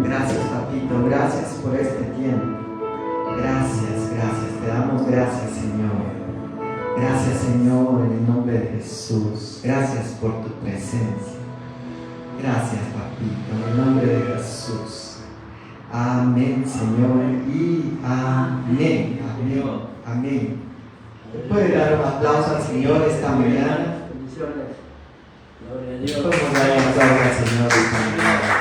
Gracias, papito, gracias por este tiempo. Gracias, gracias, te damos gracias, Señor. Gracias, Señor, en el nombre de Jesús. Gracias por tu presencia. Gracias, papito, en el nombre de Jesús. Amén, Señor, y amén. Amén, amén. ¿Puede dar un aplauso al Señor esta mañana? Bendiciones. Gloria a Dios. ¿Cómo dar un aplauso al Señor esta mañana?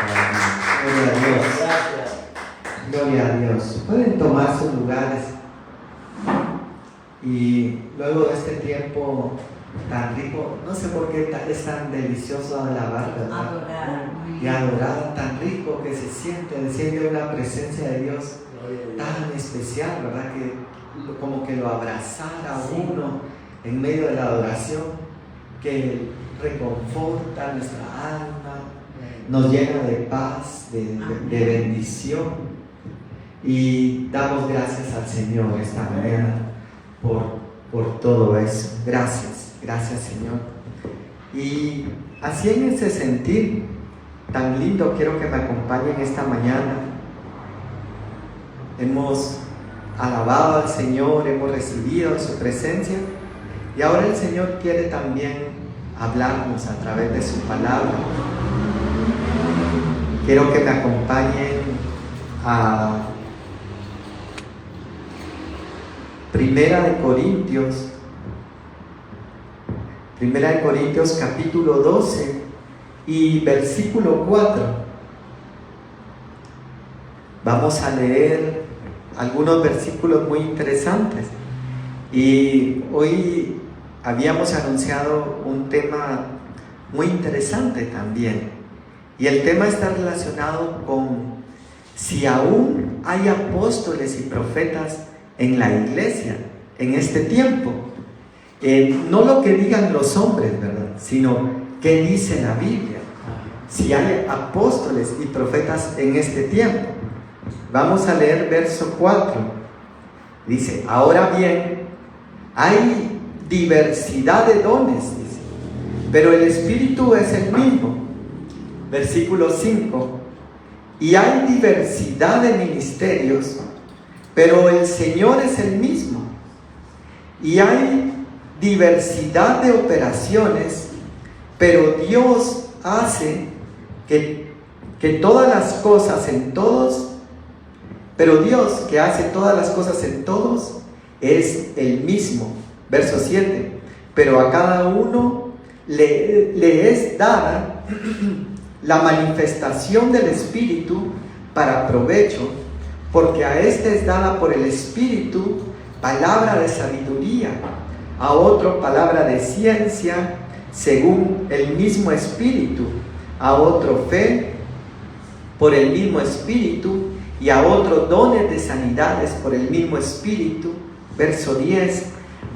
Gloria a Dios. Gracias. Gloria a Dios. Pueden tomar sus lugares. Y luego de este tiempo tan rico, no sé por qué es tan delicioso alabar, ¿verdad? Adorar. Y adorar, tan rico que se siente una presencia de Dios tan especial, ¿verdad? Que como que lo abrazara a uno en medio de la adoración, que reconforta nuestra alma, nos llena de paz, de bendición. Y damos gracias al Señor esta mañana por todo eso. Gracias, gracias, Señor. Y así en ese sentir tan lindo, quiero que me acompañen esta mañana. Hemos alabado al Señor, hemos recibido su presencia, y ahora el Señor quiere también hablarnos a través de su palabra. Quiero que me acompañen a Primera de Corintios capítulo 12 y versículo 4. Vamos a leer algunos versículos muy interesantes. Y hoy habíamos anunciado un tema muy interesante también. Y el tema está relacionado con si aún hay apóstoles y profetas en la iglesia en este tiempo. No lo que digan los hombres, ¿verdad? Sino qué dice la Biblia. Si hay apóstoles y profetas en este tiempo. Vamos a leer verso 4. Dice, ahora bien, hay diversidad de dones, dice, pero el Espíritu es el mismo. Versículo 5. Y hay diversidad de ministerios, pero el Señor es el mismo. Y hay diversidad de operaciones, pero Dios hace que todas las cosas en todos, pero Dios que hace todas las cosas en todos es el mismo. Verso 7. Pero a cada uno le es dada la manifestación del Espíritu para provecho, porque a este es dada por el Espíritu palabra de sabiduría, a otro palabra de ciencia según el mismo Espíritu, a otro fe por el mismo Espíritu, y a otro dones de sanidades por el mismo Espíritu. Verso 10.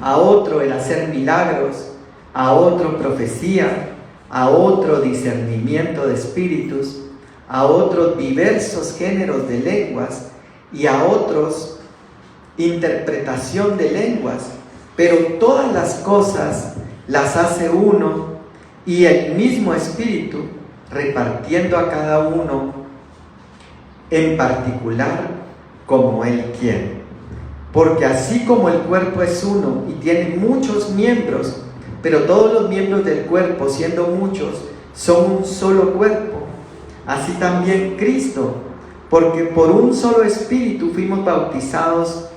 A otro el hacer milagros, a otro profecía, a otro discernimiento de espíritus, a otros diversos géneros de lenguas, y a otros interpretación de lenguas. Pero todas las cosas las hace uno, y el mismo Espíritu, repartiendo a cada uno en particular como Él quiere. Porque así como el cuerpo es uno y tiene muchos miembros, pero todos los miembros del cuerpo, siendo muchos, son un solo cuerpo, así también Cristo, porque por un solo Espíritu fuimos bautizados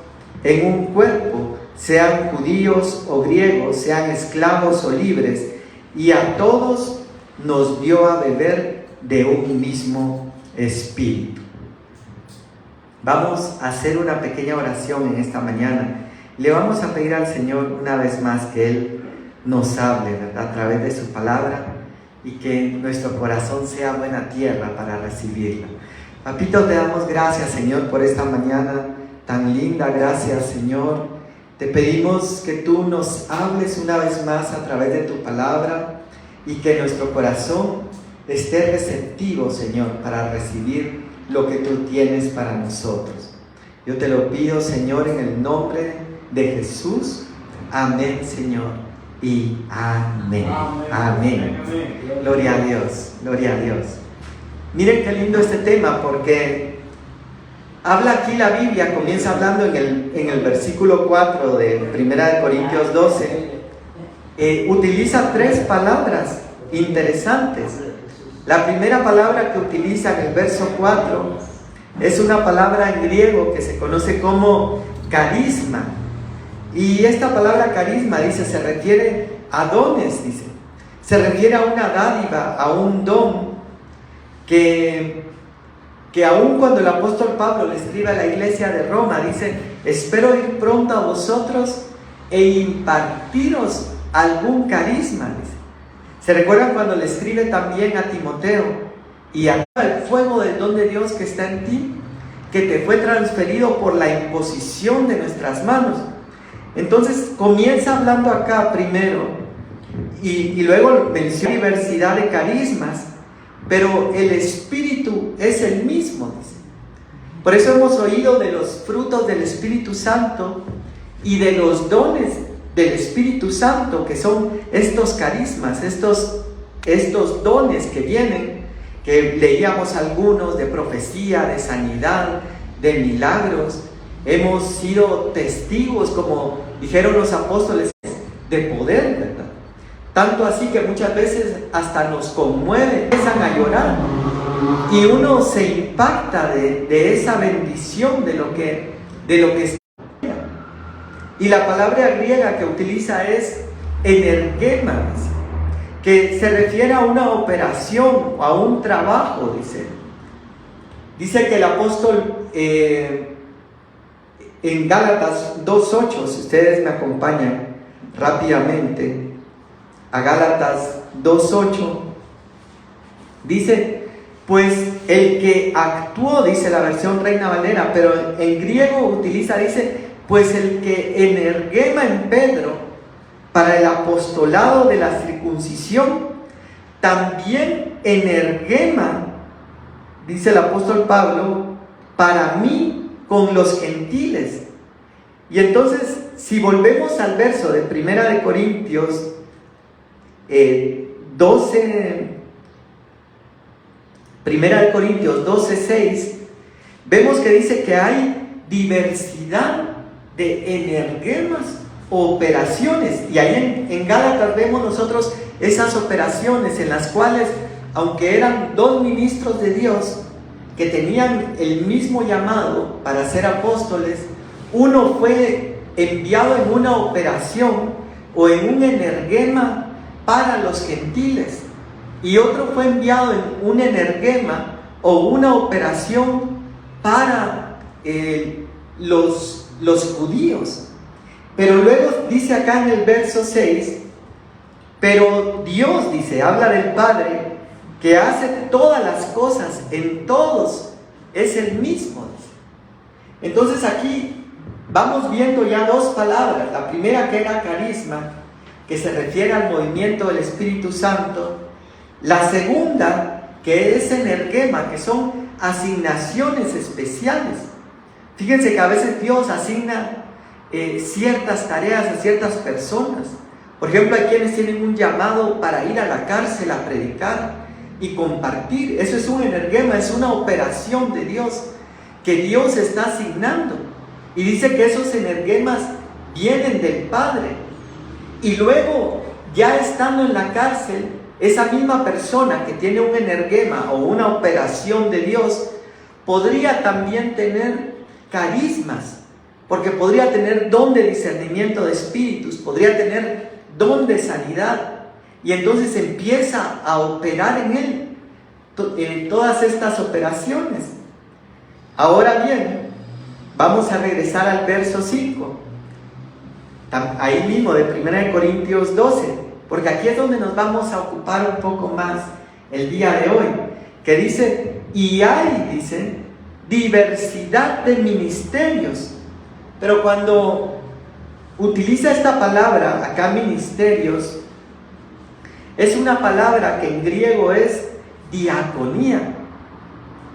en un cuerpo, sean judíos o griegos, sean esclavos o libres, y a todos nos dio a beber de un mismo Espíritu. Vamos a hacer una pequeña oración en esta mañana. Le vamos a pedir al Señor una vez más que Él nos hable, ¿verdad?, a través de su palabra, y que nuestro corazón sea buena tierra para recibirla. Papito, te damos gracias, Señor, por esta mañana tan linda. Gracias, Señor. Te pedimos que tú nos hables una vez más a través de tu palabra, y que nuestro corazón esté receptivo, Señor, para recibir lo que tú tienes para nosotros. Yo te lo pido, Señor, en el nombre de Jesús. Amén, Señor, y amén. Amén. Gloria a Dios, gloria a Dios. Miren qué lindo este tema, porque habla aquí la Biblia, comienza hablando en el versículo 4 de 1 Corintios 12, utiliza 3 palabras interesantes. La primera palabra que utiliza en el verso 4 es una palabra en griego que se conoce como carisma. Y esta palabra carisma, dice, se refiere a dones, dice. Se refiere a una dádiva, a un don que aun cuando el apóstol Pablo le escribe a la iglesia de Roma, dice: espero ir pronto a vosotros e impartiros algún carisma, dice. ¿Se recuerdan cuando le escribe también a Timoteo? Y acaba el fuego del don de Dios que está en ti, que te fue transferido por la imposición de nuestras manos. Entonces comienza hablando acá primero y luego menciona diversidad de carismas, pero el Espíritu es el mismo, dice. Por eso hemos oído de los frutos del Espíritu Santo y de los dones del Espíritu Santo, que son estos carismas, estos dones que vienen, que leíamos algunos, de profecía, de sanidad, de milagros. Hemos sido testigos, como dijeron los apóstoles, de poder, ¿verdad? Tanto así que muchas veces hasta nos conmueve, empiezan a llorar y uno se impacta de esa bendición, de lo que está. Y la palabra griega que utiliza es energema, que se refiere a una operación o a un trabajo, dice. Dice que el apóstol en Gálatas 2:8, si ustedes me acompañan rápidamente a Gálatas 2:8, dice: pues el que actuó, dice la versión Reina Valera, pero en griego utiliza, dice: pues el que energema en Pedro para el apostolado de la circuncisión, también energema, dice el apóstol Pablo, para mí con los gentiles. Y entonces, si volvemos al verso de 1 Corintios 12:6, vemos que dice que hay diversidad de energemas o operaciones. Y ahí en Gálatas vemos nosotros esas operaciones en las cuales, aunque eran 2 ministros de Dios que tenían el mismo llamado para ser apóstoles, uno fue enviado en una operación o en un energema para los gentiles, y otro fue enviado en un energema o una operación para los judíos. Pero luego dice acá en el verso 6, pero Dios, dice, habla del Padre, que hace todas las cosas en todos, es el mismo, dice. Entonces aquí vamos viendo ya 2 palabras. La primera, que era carisma, que se refiere al movimiento del Espíritu Santo. La segunda, que es energema, que son asignaciones especiales. Fíjense que a veces Dios asigna ciertas tareas a ciertas personas. Por ejemplo, hay quienes tienen un llamado para ir a la cárcel a predicar y compartir. Eso es un energema, es una operación de Dios que Dios está asignando. Y dice que esos energemas vienen del Padre. Y luego, ya estando en la cárcel, esa misma persona que tiene un energema o una operación de Dios podría también tener carismas, porque podría tener don de discernimiento de espíritus, podría tener don de sanidad, y entonces empieza a operar en él en todas estas operaciones. Ahora bien, vamos a regresar al verso 5, ahí mismo de 1 Corintios 12, porque aquí es donde nos vamos a ocupar un poco más el día de hoy, que dice: y hay, dice, diversidad de ministerios. Pero cuando utiliza esta palabra acá, ministerios, es una palabra que en griego es diaconía.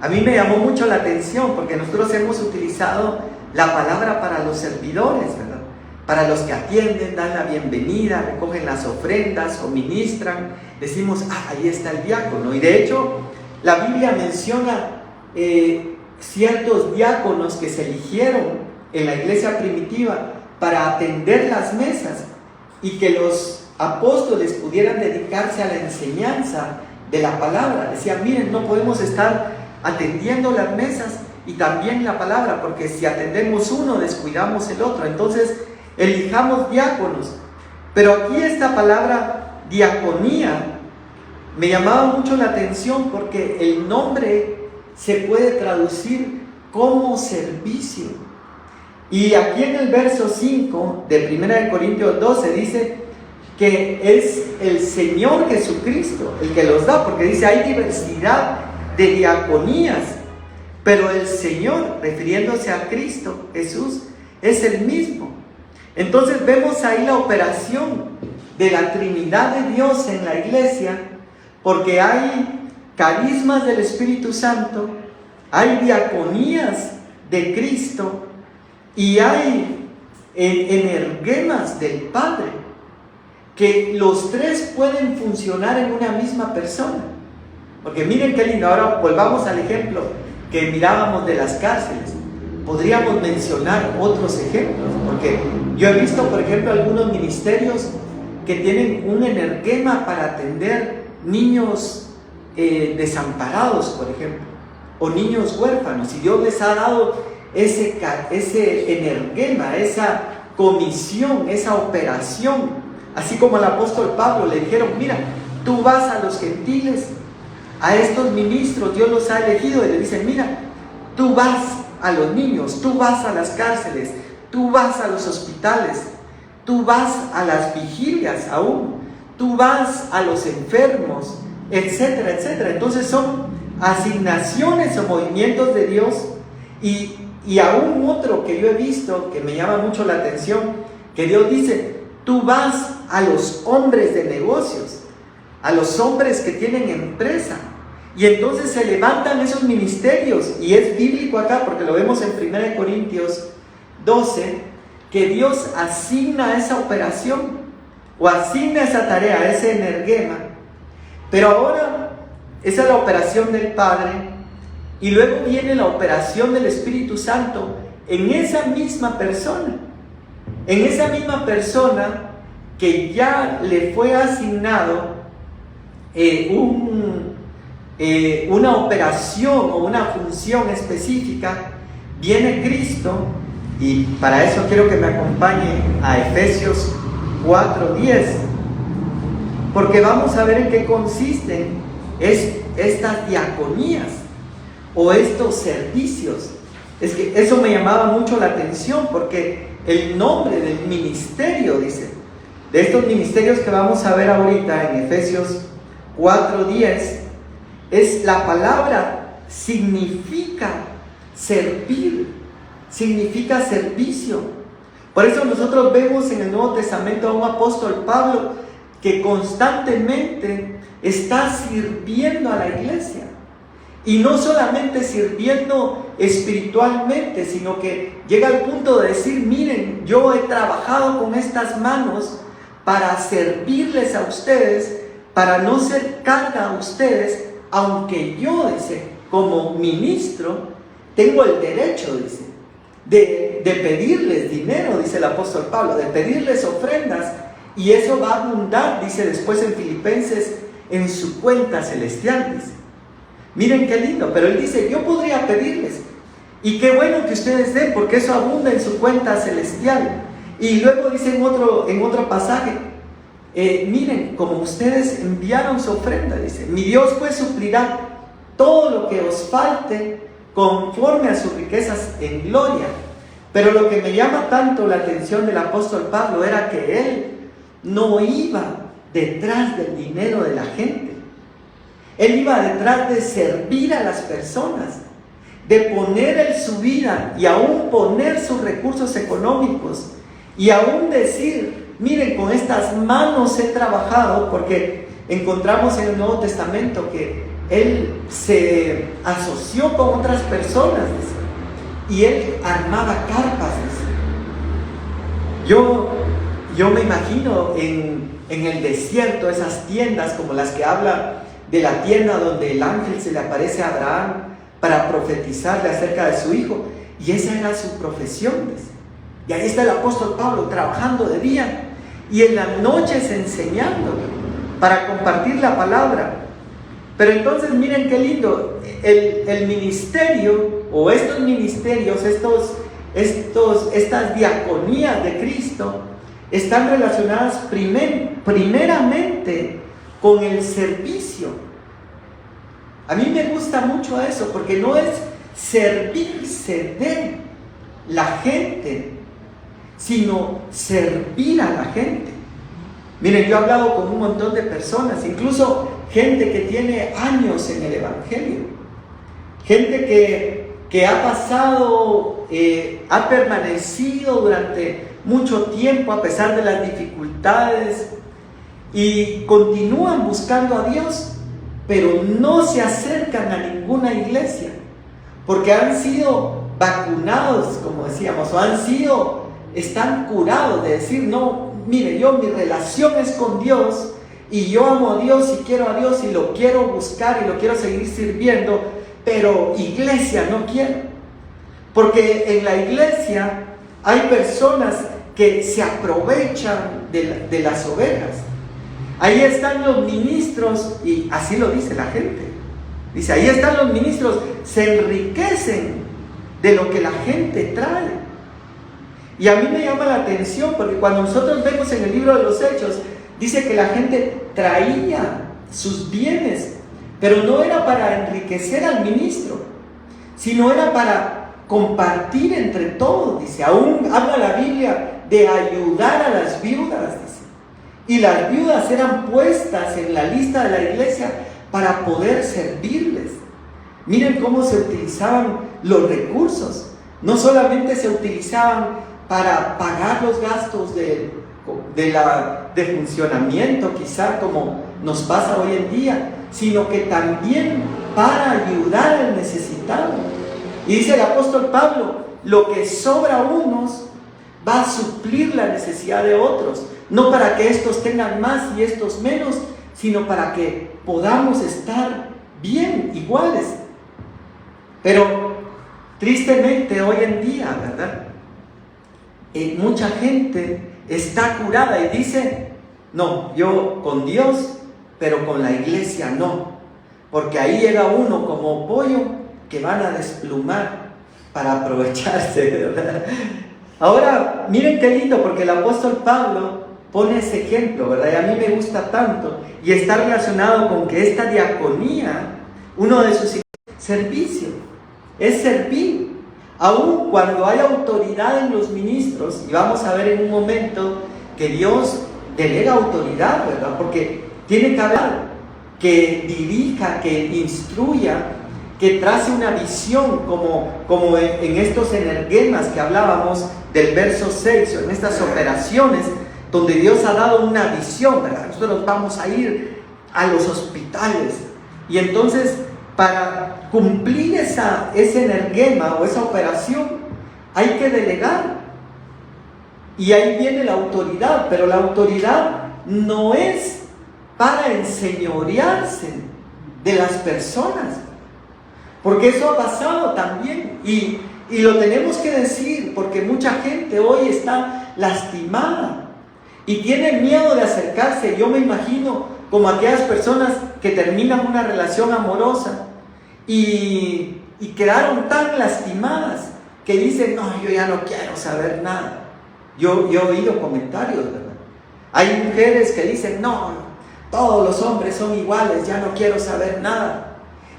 A mí me llamó mucho la atención, porque nosotros hemos utilizado la palabra para los servidores, ¿verdad? Para los que atienden, dan la bienvenida, recogen las ofrendas o ministran. Decimos: ahí está el diácono. Y de hecho, la Biblia menciona ciertos diáconos que se eligieron en la iglesia primitiva para atender las mesas y que los apóstoles pudieran dedicarse a la enseñanza de la palabra. Decían, miren, no podemos estar atendiendo las mesas y también la palabra, porque si atendemos uno, descuidamos el otro. Entonces, elijamos diáconos. Pero aquí esta palabra diaconía me llamaba mucho la atención porque el nombre se puede traducir como servicio. Y aquí en el verso 5 de 1 Corintios 12 dice que es el Señor Jesucristo el que los da, porque dice hay diversidad de diaconías, pero el Señor, refiriéndose a Cristo Jesús, es el mismo. Entonces vemos ahí la operación de la Trinidad de Dios en la iglesia, porque hay carismas del Espíritu Santo, hay diaconías de Cristo y hay energemas del Padre, que los tres pueden funcionar en una misma persona. Porque miren qué lindo. Ahora volvamos al ejemplo que mirábamos de las cárceles. Podríamos mencionar otros ejemplos, porque yo he visto, por ejemplo, algunos ministerios que tienen un energema para atender niños desamparados, por ejemplo, o niños huérfanos, y Dios les ha dado ese energema, esa comisión, esa operación. Así como al apóstol Pablo le dijeron, mira, tú vas a los gentiles, a estos ministros, Dios los ha elegido, y le dicen, mira, tú vas a los niños, tú vas a las cárceles, tú vas a los hospitales, tú vas a las vigilias aún, tú vas a los enfermos, etcétera, etcétera. Entonces son asignaciones o movimientos de Dios. Y aún otro que yo he visto que me llama mucho la atención, que Dios dice, tú vas a los hombres de negocios, a los hombres que tienen empresa, y entonces se levantan esos ministerios, y es bíblico acá porque lo vemos en 1 Corintios 12, que Dios asigna esa operación, o asigna esa tarea, ese energema. Pero ahora, esa es la operación del Padre, y luego viene la operación del Espíritu Santo en esa misma persona. En esa misma persona que ya le fue asignado una operación o una función específica, viene Cristo, y para eso quiero que me acompañe a Efesios 4:10, porque vamos a ver en qué consisten estas diaconías o estos servicios. Es que eso me llamaba mucho la atención, porque el nombre del ministerio, dice, de estos ministerios que vamos a ver ahorita en Efesios 4:10, es la palabra, significa servir, significa servicio. Por eso nosotros vemos en el Nuevo Testamento a un apóstol Pablo que constantemente está sirviendo a la iglesia. Y no solamente sirviendo espiritualmente, sino que llega al punto de decir, miren, yo he trabajado con estas manos para servirles a ustedes, para no ser carga a ustedes, aunque yo, dice, como ministro, tengo el derecho, dice, de pedirles dinero, dice el apóstol Pablo, de pedirles ofrendas, y eso va a abundar, dice después en Filipenses, en su cuenta celestial, dice. Miren qué lindo, pero él dice, yo podría pedirles, y qué bueno que ustedes den, porque eso abunda en su cuenta celestial. Y luego dice en otro pasaje, miren, como ustedes enviaron su ofrenda, dice, mi Dios pues suplirá todo lo que os falte conforme a sus riquezas en gloria. Pero lo que me llama tanto la atención del apóstol Pablo era que él no iba detrás del dinero de la gente. Él iba detrás de servir a las personas, de poner en su vida y aún poner sus recursos económicos y aún decir, miren, con estas manos he trabajado, porque encontramos en el Nuevo Testamento que él se asoció con otras personas, dice, y él armaba carpas, dice. Yo me imagino en el desierto esas tiendas como las que habla de la tienda donde el ángel se le aparece a Abraham para profetizarle acerca de su hijo. Y esa era su profesión. Y ahí está el apóstol Pablo trabajando de día y en las noches enseñando para compartir la palabra. Pero entonces miren qué lindo, el ministerio o estos ministerios, estas diaconías de Cristo están relacionadas primeramente con el servicio. A mí me gusta mucho eso, porque no es servirse de la gente, sino servir a la gente. Miren, yo he hablado con un montón de personas, incluso gente que tiene años en el Evangelio, gente que ha pasado, ha permanecido durante mucho tiempo a pesar de las dificultades y continúan buscando a Dios, pero no se acercan a ninguna iglesia porque han sido vacunados, como decíamos, o están curados de decir, no, mire, mi relación es con Dios y yo amo a Dios y quiero a Dios y lo quiero buscar y lo quiero seguir sirviendo, pero iglesia no quiero, porque en la iglesia hay personas que se aprovechan de las ovejas. Ahí están los ministros, y así lo dice la gente. Dice, ahí están los ministros, se enriquecen de lo que la gente trae. Y a mí me llama la atención, porque cuando nosotros vemos en el libro de los Hechos, dice que la gente traía sus bienes, pero no era para enriquecer al ministro, sino era para compartir entre todos. Dice, aún habla la Biblia de ayudar a las viudas, dice. Y las viudas eran puestas en la lista de la iglesia para poder servirles. Miren cómo se utilizaban los recursos. No solamente se utilizaban para pagar los gastos de funcionamiento, quizá como nos pasa hoy en día, sino que también para ayudar al necesitado. Y dice el apóstol Pablo, lo que sobra a unos va a suplir la necesidad de otros, no para que estos tengan más y estos menos, sino para que podamos estar bien, iguales. Pero tristemente hoy en día, ¿verdad? Mucha gente está curada y dice, no, yo con Dios, pero con la iglesia no, porque ahí llega uno como pollo que van a desplumar para aprovecharse, ¿verdad? Ahora, miren qué lindo, porque el apóstol Pablo pone ese ejemplo, ¿verdad? Y a mí me gusta tanto, y está relacionado con que esta diaconía, uno de sus servicios, es servir. Aun cuando hay autoridad en los ministros, y vamos a ver en un momento que Dios delega autoridad, ¿verdad? Porque tiene que haber que dirija, que instruya, que trace una visión, como en estos energemas que hablábamos del verso 6, o en estas operaciones donde Dios ha dado una visión, ¿verdad? Nosotros vamos a ir a los hospitales, y entonces para cumplir ese energema o esa operación hay que delegar, y ahí viene la autoridad, pero la autoridad no es para enseñorearse de las personas, porque eso ha pasado también, y lo tenemos que decir, porque mucha gente hoy está lastimada y tiene miedo de acercarse. Yo me imagino como aquellas personas que terminan una relación amorosa y quedaron tan lastimadas que dicen, no, yo ya no quiero saber nada. Yo he oído comentarios, ¿verdad? Hay mujeres que dicen, no, todos los hombres son iguales, ya no quiero saber nada.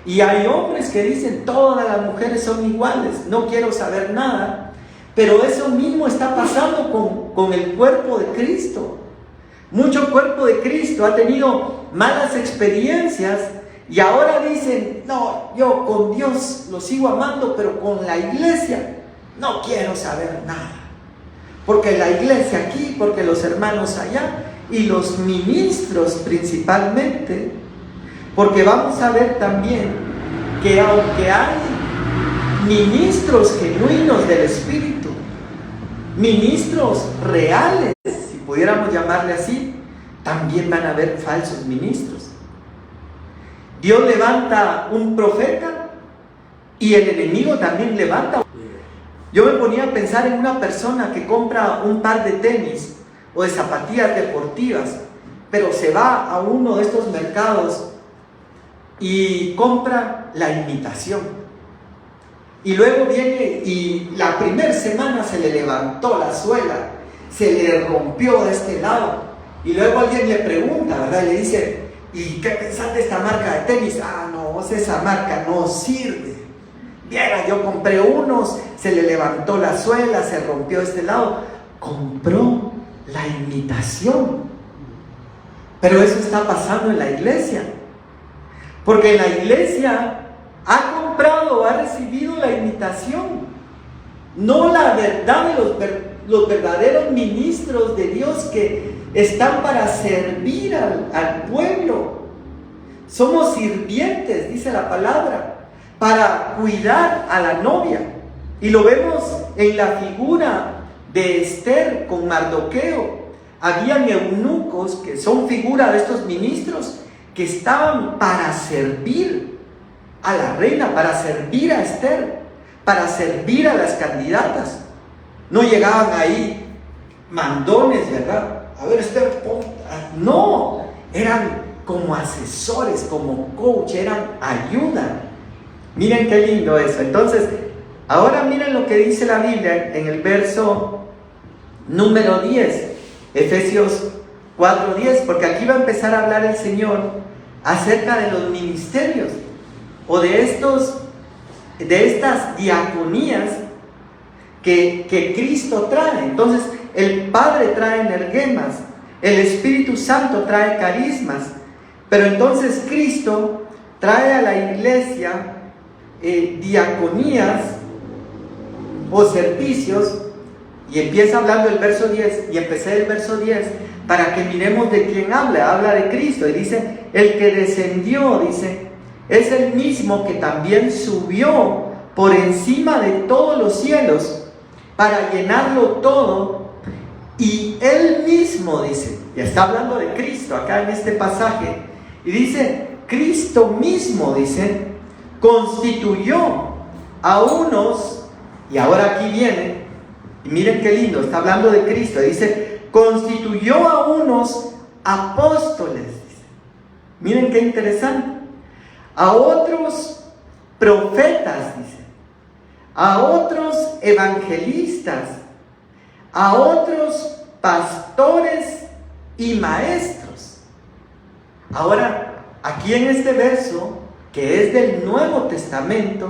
Y hay hombres que dicen, todas las mujeres son iguales, no quiero saber nada. Pero eso mismo está pasando con el cuerpo de Cristo. Mucho cuerpo de Cristo ha tenido malas experiencias y ahora dicen, no, yo con Dios lo sigo amando, pero con la iglesia no quiero saber nada. Porque la iglesia aquí, porque los hermanos allá y los ministros principalmente. Porque vamos a ver también que aunque hay ministros genuinos del Espíritu, ministros reales, si pudiéramos llamarle así, también van a haber falsos ministros. Dios levanta un profeta y el enemigo también levanta. Yo me ponía a pensar en una persona que compra un par de tenis o de zapatillas deportivas, pero se va a uno de estos mercados y compra la imitación. Y luego viene y la primera semana se le levantó la suela, se le rompió de este lado. Y luego alguien le pregunta, ¿verdad? Y le dice, ¿y qué pensás de esta marca de tenis? Ah, no, esa marca no sirve. Viera, yo compré unos, se le levantó la suela, se rompió de este lado. Compró la imitación. Pero eso está pasando en la iglesia. Porque en la iglesia ha comprado, ha recibido la imitación, no la verdad de los verdaderos ministros de Dios que están para servir al pueblo. Somos sirvientes, dice la palabra, para cuidar a la novia. Y lo vemos en la figura de Esther con Mardoqueo. Habían eunucos que son figura de estos ministros que estaban para servir a la reina, para servir a Esther, para servir a las candidatas. No llegaban ahí mandones, ¿verdad? A ver, Esther, no, eran como asesores, como coach, eran ayuda. Miren qué lindo eso. Entonces, ahora miren lo que dice la Biblia en el verso número 10, Efesios 4:10, porque aquí va a empezar a hablar el Señor acerca de los ministerios o de estas diaconías que Cristo trae. Entonces, el Padre trae energemas, el Espíritu Santo trae carismas, pero entonces Cristo trae a la iglesia diaconías o servicios, y empieza hablando el verso 10, y empecé el verso 10 para que miremos de quién habla de Cristo, y dice, el que descendió, dice, es el mismo que también subió por encima de todos los cielos para llenarlo todo, y él mismo, dice, ya está hablando de Cristo acá en este pasaje, y dice, Cristo mismo, dice, constituyó a unos, y ahora aquí viene, y miren qué lindo, está hablando de Cristo, dice, constituyó a unos apóstoles, dice. Miren qué interesante, a otros profetas, dice, a otros evangelistas, a otros pastores y maestros. Ahora, aquí en este verso, que es del Nuevo Testamento,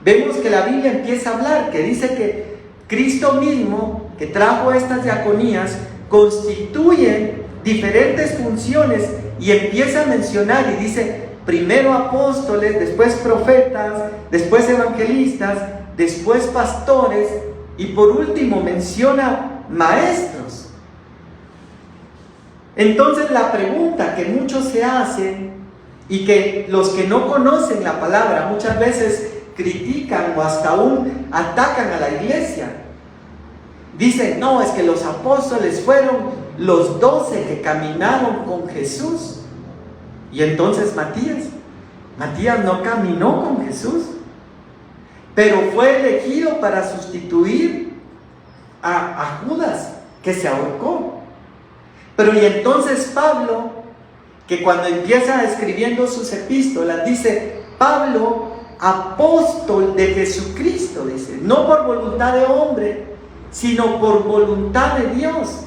vemos que la Biblia empieza a hablar, que dice que Cristo mismo, que trajo estas diaconías, constituye diferentes funciones y empieza a mencionar y dice, primero apóstoles, después profetas, después evangelistas, después pastores y por último menciona maestros. Entonces la pregunta que muchos se hacen y que los que no conocen la palabra muchas veces critican o hasta aún atacan a la iglesia, dicen, no, es que los apóstoles fueron los 12 que caminaron con Jesús. Y entonces Matías no caminó con Jesús, pero fue elegido para sustituir a Judas, que se ahorcó. Pero y entonces Pablo, que cuando empieza escribiendo sus epístolas, dice, Pablo, apóstol de Jesucristo, dice, no por voluntad de hombre, sino por voluntad de Dios.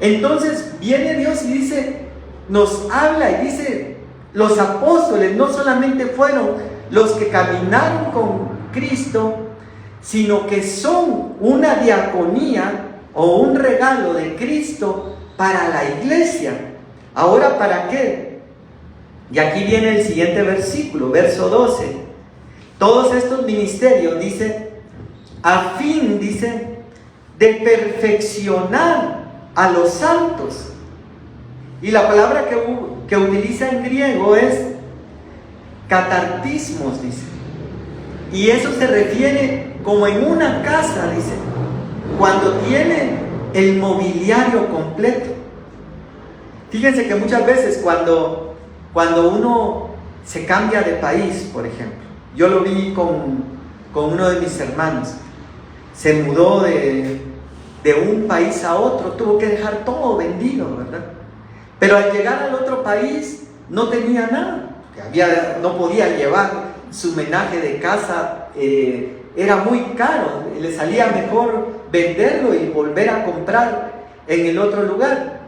Entonces viene Dios y dice, nos habla y dice, los apóstoles no solamente fueron los que caminaron con Cristo, sino que son una diaconía o un regalo de Cristo para la iglesia. Ahora, ¿para qué? Y aquí viene el siguiente versículo, verso 12. Todos estos ministerios, dice, a fin, dice, de perfeccionar a los santos. Y la palabra que utiliza en griego es catartismos, dice. Y eso se refiere como en una casa, dice, cuando tiene el mobiliario completo. Fíjense que muchas veces cuando uno se cambia de país, por ejemplo. Yo lo vi con uno de mis hermanos. Se mudó de un país a otro, tuvo que dejar todo vendido, ¿verdad? Pero al llegar al otro país no tenía nada. No podía llevar su menaje de casa, era muy caro, le salía mejor venderlo y volver a comprar en el otro lugar.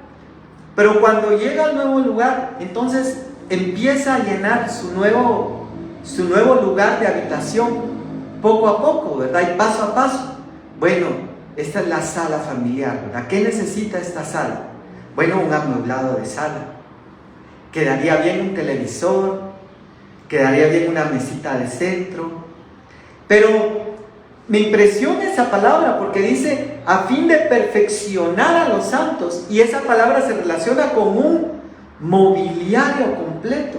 Pero cuando llega al nuevo lugar, entonces empieza a llenar su nuevo lugar de habitación poco a poco, ¿verdad? Y paso a paso. Bueno, esta es la sala familiar, ¿verdad? ¿Qué necesita esta sala? Bueno, un amueblado de sala. Quedaría bien un televisor, quedaría bien una mesita de centro. Pero me impresiona esa palabra porque dice a fin de perfeccionar a los santos, y esa palabra se relaciona con un mobiliario completo,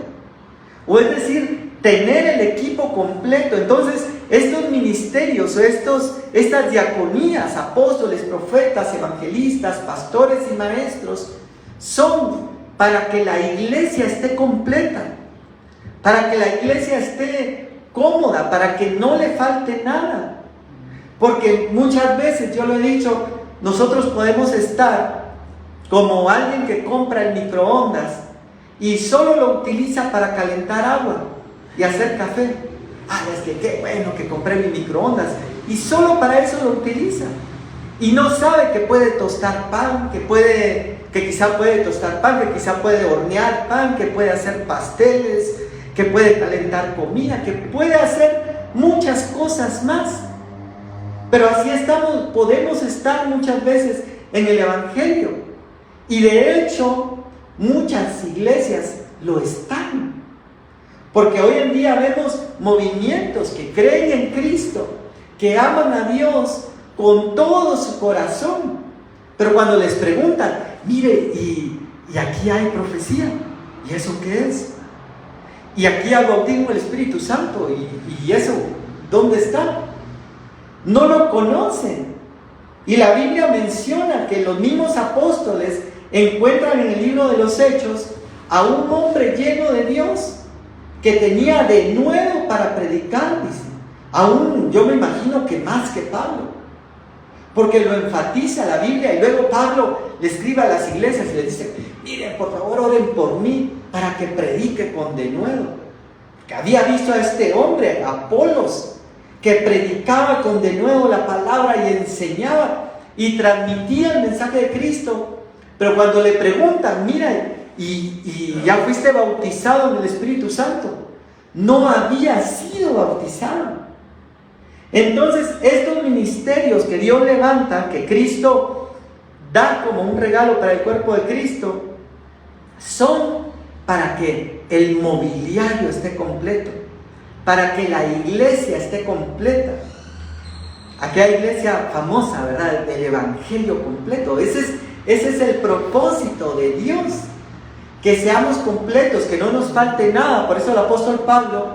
o es decir, tener el equipo completo. Entonces estos ministerios o estas diaconías, apóstoles, profetas, evangelistas, pastores y maestros son para que la iglesia esté completa, para que la iglesia esté cómoda, para que no le falte nada. Porque muchas veces, yo lo he dicho, nosotros podemos estar como alguien que compra el microondas y solo lo utiliza para calentar agua y hacer café. Es que qué bueno que compré mi microondas, y solo para eso lo utiliza. Y no sabe que puede tostar pan, que quizá puede tostar pan, que quizá puede hornear pan, que puede hacer pasteles, que puede calentar comida, que puede hacer muchas cosas más. Pero así podemos estar muchas veces en el Evangelio. Y de hecho, muchas iglesias lo están. Porque hoy en día vemos movimientos que creen en Cristo, que aman a Dios con todo su corazón. Pero cuando les preguntan, mire, y aquí hay profecía, ¿y eso qué es? Y aquí hay bautismo del Espíritu Santo, ¿y eso dónde está? No lo conocen. Y la Biblia menciona que los mismos apóstoles encuentran en el libro de los Hechos a un hombre lleno de Dios que tenía de nuevo para predicar, dice. Aún yo me imagino que más que Pablo, porque lo enfatiza la Biblia. Y luego Pablo le escribe a las iglesias y le dice: miren, por favor, oren por mí para que predique con denuedo. Que había visto a este hombre, Apolos, que predicaba con denuedo la palabra y enseñaba y transmitía el mensaje de Cristo. Pero cuando le preguntan, mira, y ya fuiste bautizado en el Espíritu Santo, no había sido bautizado. Entonces estos ministerios que Dios levanta, que Cristo da como un regalo para el cuerpo de Cristo, son para que el mobiliario esté completo, para que la iglesia esté completa. Aquella iglesia famosa, ¿verdad?, del Evangelio completo. Ese es el propósito de Dios, que seamos completos, que no nos falte nada. Por eso el apóstol Pablo,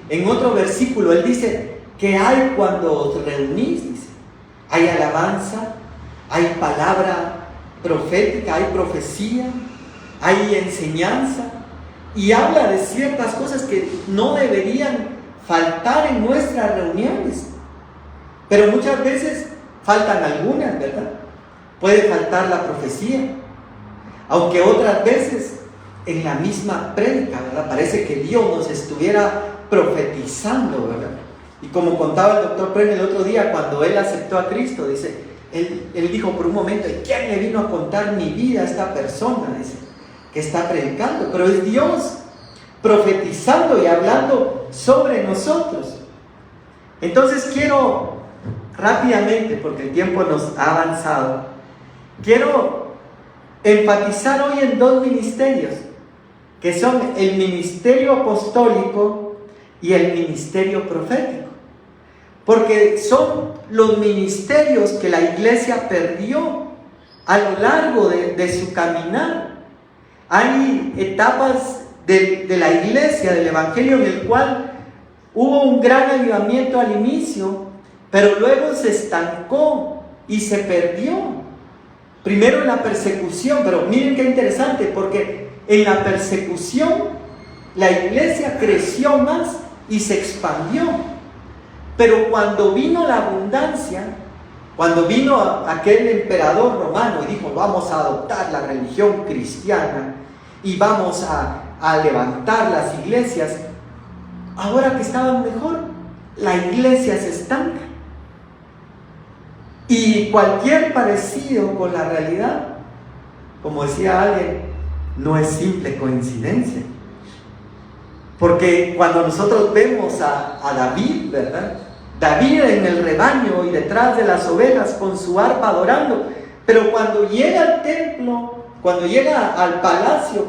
en otro versículo, él dice: ¿qué hay cuando os reunís? Dice, hay alabanza, hay palabra profética, hay profecía, hay enseñanza, y habla de ciertas cosas que no deberían faltar en nuestras reuniones. Pero muchas veces faltan algunas, ¿verdad? Puede faltar la profecía, aunque otras veces en la misma prédica, ¿verdad?, parece que Dios nos estuviera profetizando, ¿verdad? Y como contaba el doctor Pren el otro día, cuando él aceptó a Cristo, dice, él dijo por un momento: ¿quién le vino a contar mi vida a esta persona? Dice, que está predicando. Pero es Dios profetizando y hablando sobre nosotros. Entonces quiero rápidamente, porque el tiempo nos ha avanzado, quiero enfatizar hoy en dos ministerios, que son el ministerio apostólico y el ministerio profético, porque son los ministerios que la iglesia perdió a lo largo de su caminar. Hay etapas de la iglesia, del evangelio, en el cual hubo un gran avivamiento al inicio, pero luego se estancó y se perdió. Primero en la persecución, pero miren qué interesante, porque en la persecución la iglesia creció más y se expandió. Pero cuando vino la abundancia, cuando vino aquel emperador romano y dijo, vamos a adoptar la religión cristiana y vamos a levantar las iglesias, ahora que estaban mejor, la iglesia se estanca. Y cualquier parecido con la realidad, como decía alguien, no es simple coincidencia. Porque cuando nosotros vemos a David, ¿verdad? David en el rebaño y detrás de las ovejas con su arpa adorando, pero cuando llega al templo, cuando llega al palacio,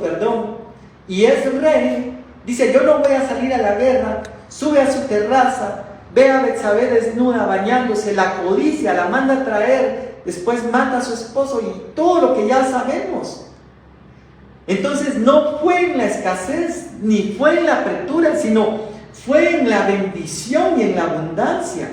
y es rey, dice, yo no voy a salir a la guerra, sube a su terraza, ve a Betsabé desnuda bañándose, la codicia, la manda a traer, después mata a su esposo y todo lo que ya sabemos. Entonces no fue en la escasez, ni fue en la apertura, sino fue en la bendición y en la abundancia.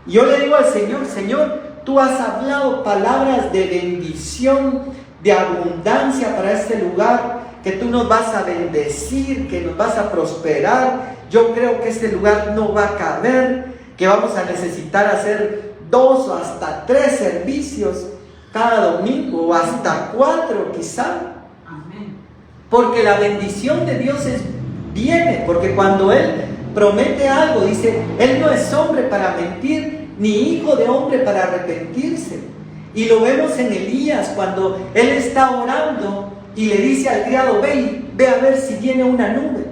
Yo le digo al Señor, Señor, tú has hablado palabras de bendición, de abundancia para este lugar, que tú nos vas a bendecir, que nos vas a prosperar. Yo creo que este lugar no va a caber, que vamos a necesitar hacer 2 o hasta 3 servicios cada domingo, o hasta 4 quizá. Porque la bendición de Dios viene, porque cuando Él promete algo, dice, Él no es hombre para mentir, ni hijo de hombre para arrepentirse. Y lo vemos en Elías, cuando él está orando y le dice al criado, ve a ver si viene una nube.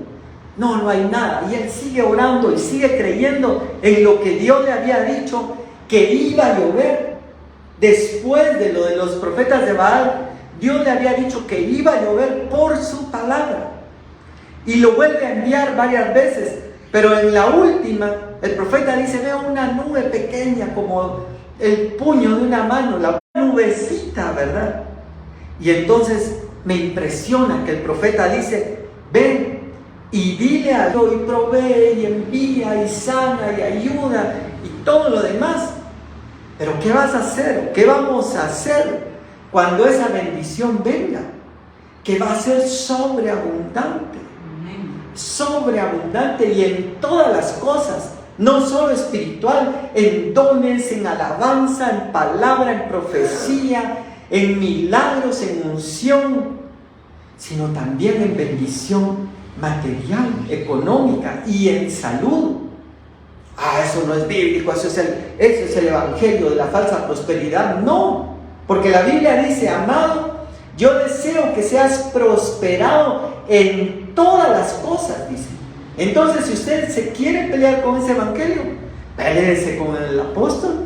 No hay nada. Y él sigue orando y sigue creyendo en lo que Dios le había dicho, que iba a llover. Después de lo de los profetas de Baal, Dios le había dicho que iba a llover por su palabra. Y lo vuelve a enviar varias veces. Pero en la última, el profeta dice, veo una nube pequeña como el puño de una mano, la nubecita, ¿verdad? Y entonces me impresiona que el profeta dice, ven y dile a Dios y provee y envía y sana y ayuda y todo lo demás. Pero ¿qué vas a hacer? ¿Qué vamos a hacer cuando esa bendición venga? Que va a ser sobreabundante. Sobreabundante y en todas las cosas, no solo espiritual, en dones, en alabanza, en palabra, en profecía, en milagros, en unción, sino también en bendición material, económica y en salud. Eso no es bíblico, eso es el evangelio de la falsa prosperidad. No, porque la Biblia dice, amado, yo deseo que seas prosperado en todas las cosas, dice. Entonces, si usted se quiere pelear con ese evangelio, peléese con el apóstol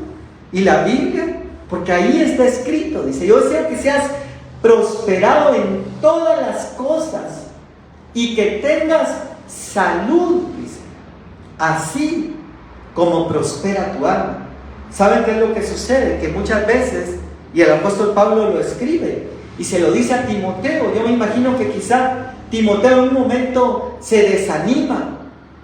y la Biblia, porque ahí está escrito, dice, yo deseo que seas prosperado en todas las cosas y que tengas salud, dice, así como prospera tu alma. ¿Saben qué es lo que sucede? Que muchas veces, y el apóstol Pablo lo escribe y se lo dice a Timoteo, yo me imagino que quizá Timoteo en un momento se desanima,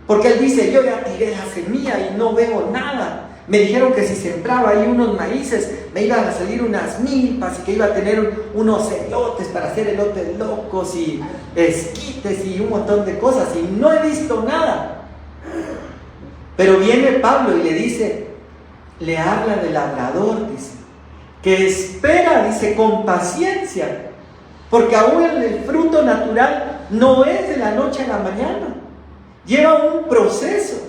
porque él dice, yo ya tiré la semilla y no veo nada. Me dijeron que si sembraba ahí unos maíces, me iban a salir unas milpas y que iba a tener unos elotes para hacer elotes locos y esquites y un montón de cosas, y no he visto nada. Pero viene Pablo y le dice, le habla del labrador, dice, que espera, dice, con paciencia, porque aún el fruto natural no es de la noche a la mañana, lleva un proceso.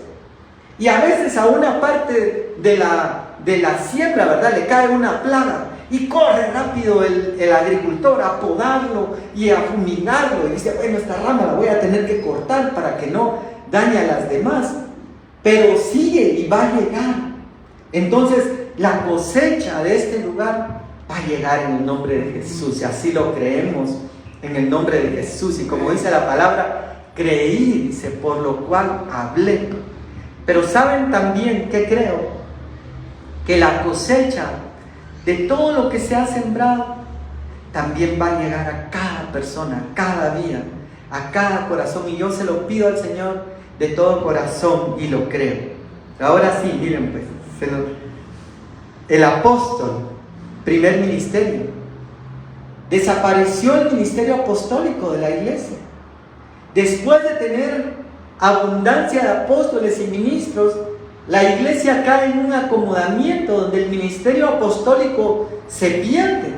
Y a veces a una parte de la siembra, ¿verdad?, le cae una plaga y corre rápido el agricultor a podarlo y a fumigarlo y dice, bueno, esta rama la voy a tener que cortar para que no dañe a las demás, pero sigue y va a llegar. Entonces la cosecha de este lugar va a llegar en el nombre de Jesús, y así lo creemos, en el nombre de Jesús. Y como dice la palabra, creí, dice, por lo cual hablé. Pero ¿saben también qué creo? Que la cosecha de todo lo que se ha sembrado también va a llegar a cada persona, cada día, a cada corazón. Y yo se lo pido al Señor de todo corazón y lo creo. Ahora sí, miren pues, el apóstol, primer ministerio, desapareció el ministerio apostólico de la iglesia. después de tener abundancia de apóstoles y ministros, la iglesia cae en un acomodamiento donde el ministerio apostólico se pierde.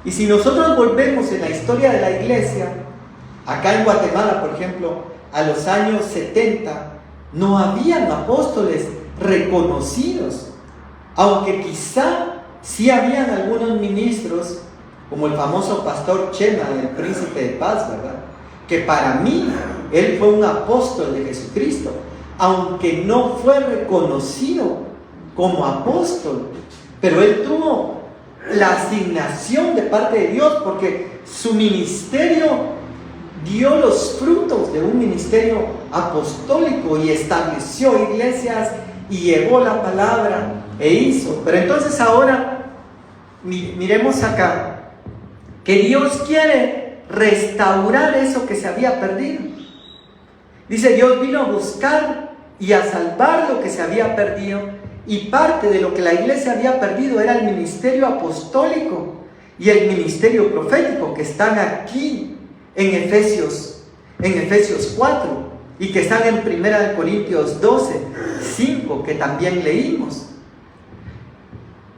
Y si nosotros volvemos en la historia de la iglesia, acá en Guatemala, por ejemplo, a los años 70, no habían apóstoles reconocidos, aunque quizá sí habían algunos ministros, como el famoso pastor Chema, el príncipe de paz, ¿verdad? Que para mí, él fue un apóstol de Jesucristo, aunque no fue reconocido como apóstol, pero él tuvo la asignación de parte de Dios, porque su ministerio dio los frutos de un ministerio apostólico y estableció iglesias y llevó la palabra e hizo. Pero entonces ahora miremos acá que Dios quiere restaurar eso que se había perdido. Dice, Dios vino a buscar y a salvar lo que se había perdido, y parte de lo que la iglesia había perdido era el ministerio apostólico y el ministerio profético, que están aquí en Efesios 4 y que están en 1 Corintios 12, 5, que también leímos.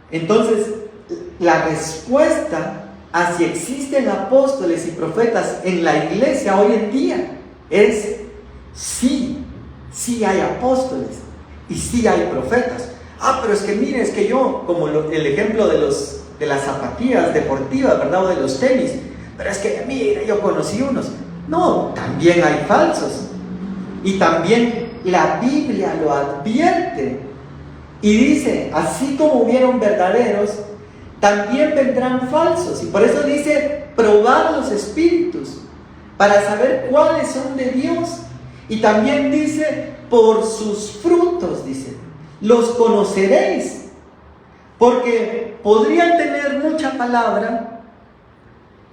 Entonces, la respuesta a si existen apóstoles y profetas en la iglesia hoy en día es sí, sí hay apóstoles y sí hay profetas. Pero es que mire, es que yo, como el ejemplo de las zapatillas deportivas, ¿verdad? O de los tenis, pero es que mire, yo conocí unos. No, también hay falsos. Y también la Biblia lo advierte y dice, así como hubieron verdaderos, también vendrán falsos. Y por eso dice, probad los espíritus para saber cuáles son de Dios. Y también dice, por sus frutos, dice, los conoceréis. Porque podrían tener mucha palabra.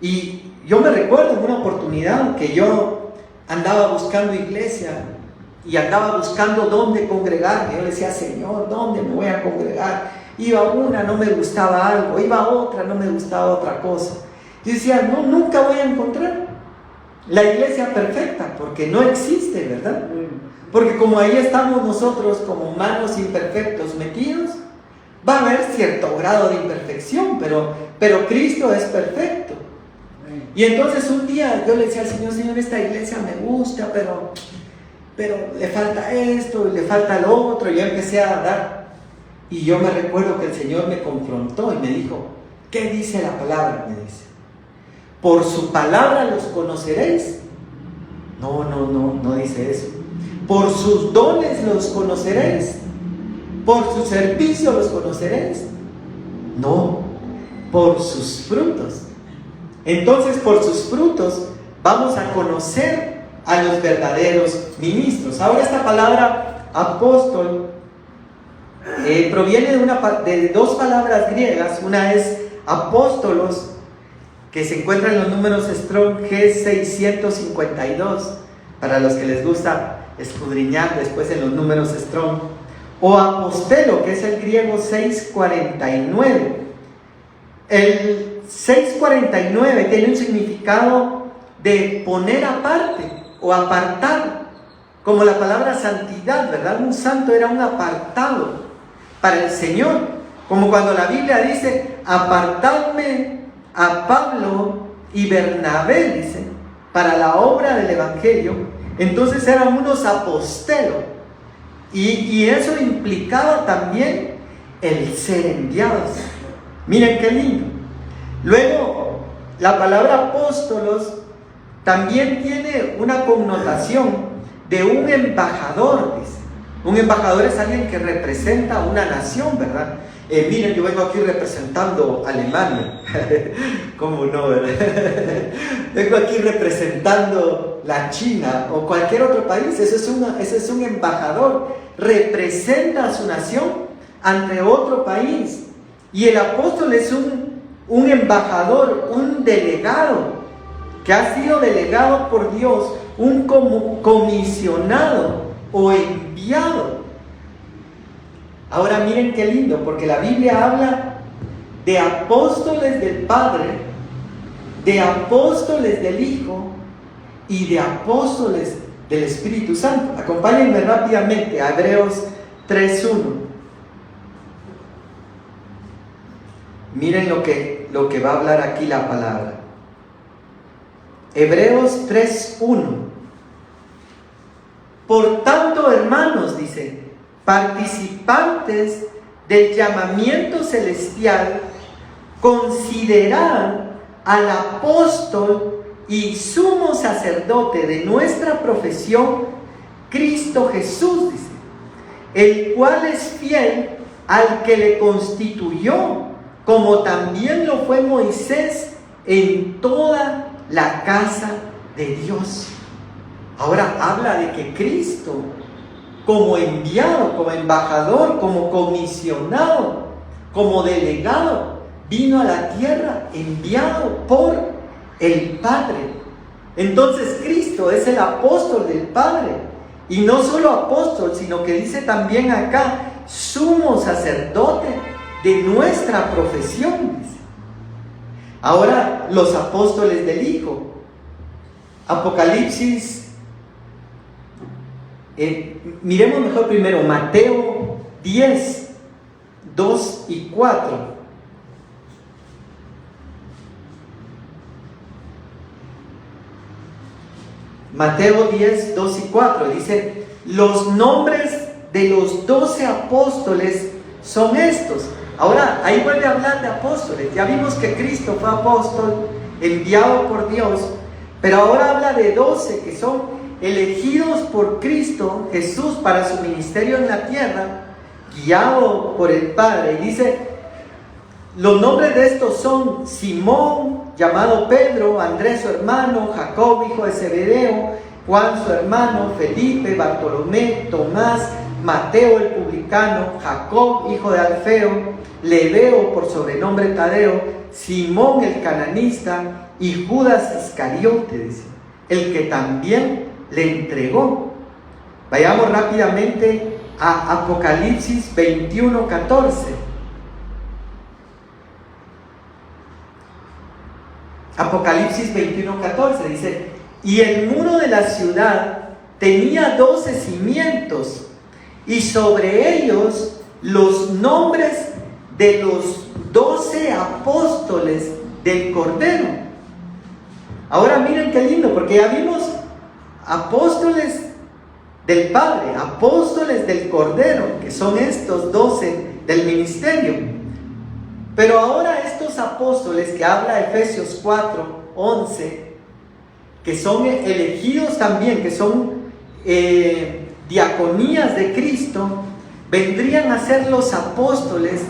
Y yo me recuerdo en una oportunidad que yo andaba buscando iglesia y andaba buscando dónde congregarme. Yo le decía, Señor, ¿dónde me voy a congregar? Iba a una, no me gustaba algo. Iba a otra, no me gustaba otra cosa. Yo decía, no, nunca voy a encontrar la iglesia perfecta, porque no existe, ¿verdad? Porque como ahí estamos nosotros como humanos imperfectos metidos, va a haber cierto grado de imperfección, pero Cristo es perfecto. Y entonces un día yo le decía al Señor, Señor, esta iglesia me gusta, pero le falta esto y le falta lo otro. Y yo empecé a dar. Y yo me recuerdo que el Señor me confrontó y me dijo, ¿qué dice la palabra? Me dice, por su palabra los conoceréis. No dice eso. Por sus dones los conoceréis. Por su servicio los conoceréis. No, por sus frutos. Entonces, por sus frutos vamos a conocer a los verdaderos ministros. Ahora, esta palabra apóstol proviene de dos palabras griegas. Una es apóstolos, que se encuentra en los números Strong G652, para los que les gusta escudriñar después en los números Strong, o apostelo, que es el griego 649. El 649 tiene un significado de poner aparte o apartar, como la palabra santidad, ¿verdad? Un santo era un apartado para el Señor, como cuando la Biblia dice, apartadme a Pablo y Bernabé, dice, para la obra del Evangelio. Entonces eran unos apostelos, y eso implicaba también el ser enviados. Miren qué lindo. Luego, la palabra apóstolos también tiene una connotación de un embajador, dice. Un embajador es alguien que representa a una nación, ¿verdad? Miren, yo vengo aquí representando a Alemania. ¿Cómo no, verdad? Vengo aquí representando la China o cualquier otro país. Ese es un embajador. Representa a su nación ante otro país. Y el apóstol es un embajador, un delegado, que ha sido delegado por Dios, un comisionado o enviado. Ahora miren qué lindo, porque la Biblia habla de apóstoles del Padre, de apóstoles del Hijo y de apóstoles del Espíritu Santo. Acompáñenme rápidamente a Hebreos 3:1. Miren lo que va a hablar aquí la palabra. Hebreos 3:1. Por tanto, hermanos, dice, participantes del llamamiento celestial, considerad al apóstol y sumo sacerdote de nuestra profesión, Cristo Jesús, dice, el cual es fiel al que le constituyó, como también lo fue Moisés en toda la casa de Dios. Ahora habla de que Cristo, como enviado, como embajador, como comisionado, como delegado, vino a la tierra enviado por el Padre. Entonces Cristo es el apóstol del Padre, y no solo apóstol, sino que dice también acá, sumo sacerdote de nuestra profesión, dice. Ahora los apóstoles del Hijo. Apocalipsis, miremos mejor primero Mateo 10, 2 y 4. Mateo 10, 2 y 4 dice, los nombres de los 12 apóstoles son estos. Ahora, ahí vuelve a hablar de apóstoles. Ya vimos que Cristo fue apóstol, enviado por Dios, pero ahora habla de 12 que son elegidos por Cristo Jesús para su ministerio en la tierra, guiado por el Padre. Y dice, los nombres de estos son Simón, llamado Pedro, Andrés su hermano, Jacob hijo de Zebedeo, Juan su hermano, Felipe, Bartolomé, Tomás, Mateo el publicano, Jacob hijo de Alfeo, Lebeo por sobrenombre Tadeo, Simón el cananista y Judas Iscariote, dice, el que también le entregó. Vayamos rápidamente a Apocalipsis 21, 14. Apocalipsis 21, 14 dice, y el muro de la ciudad tenía 12 cimientos, y sobre ellos los nombres de los 12 apóstoles del Cordero. Ahora miren qué lindo, porque ya vimos apóstoles del Padre, apóstoles del Cordero, que son estos 12 del ministerio. Pero ahora estos apóstoles que habla Efesios 4, 11, que son elegidos también, que son diaconías de Cristo, vendrían a ser los apóstoles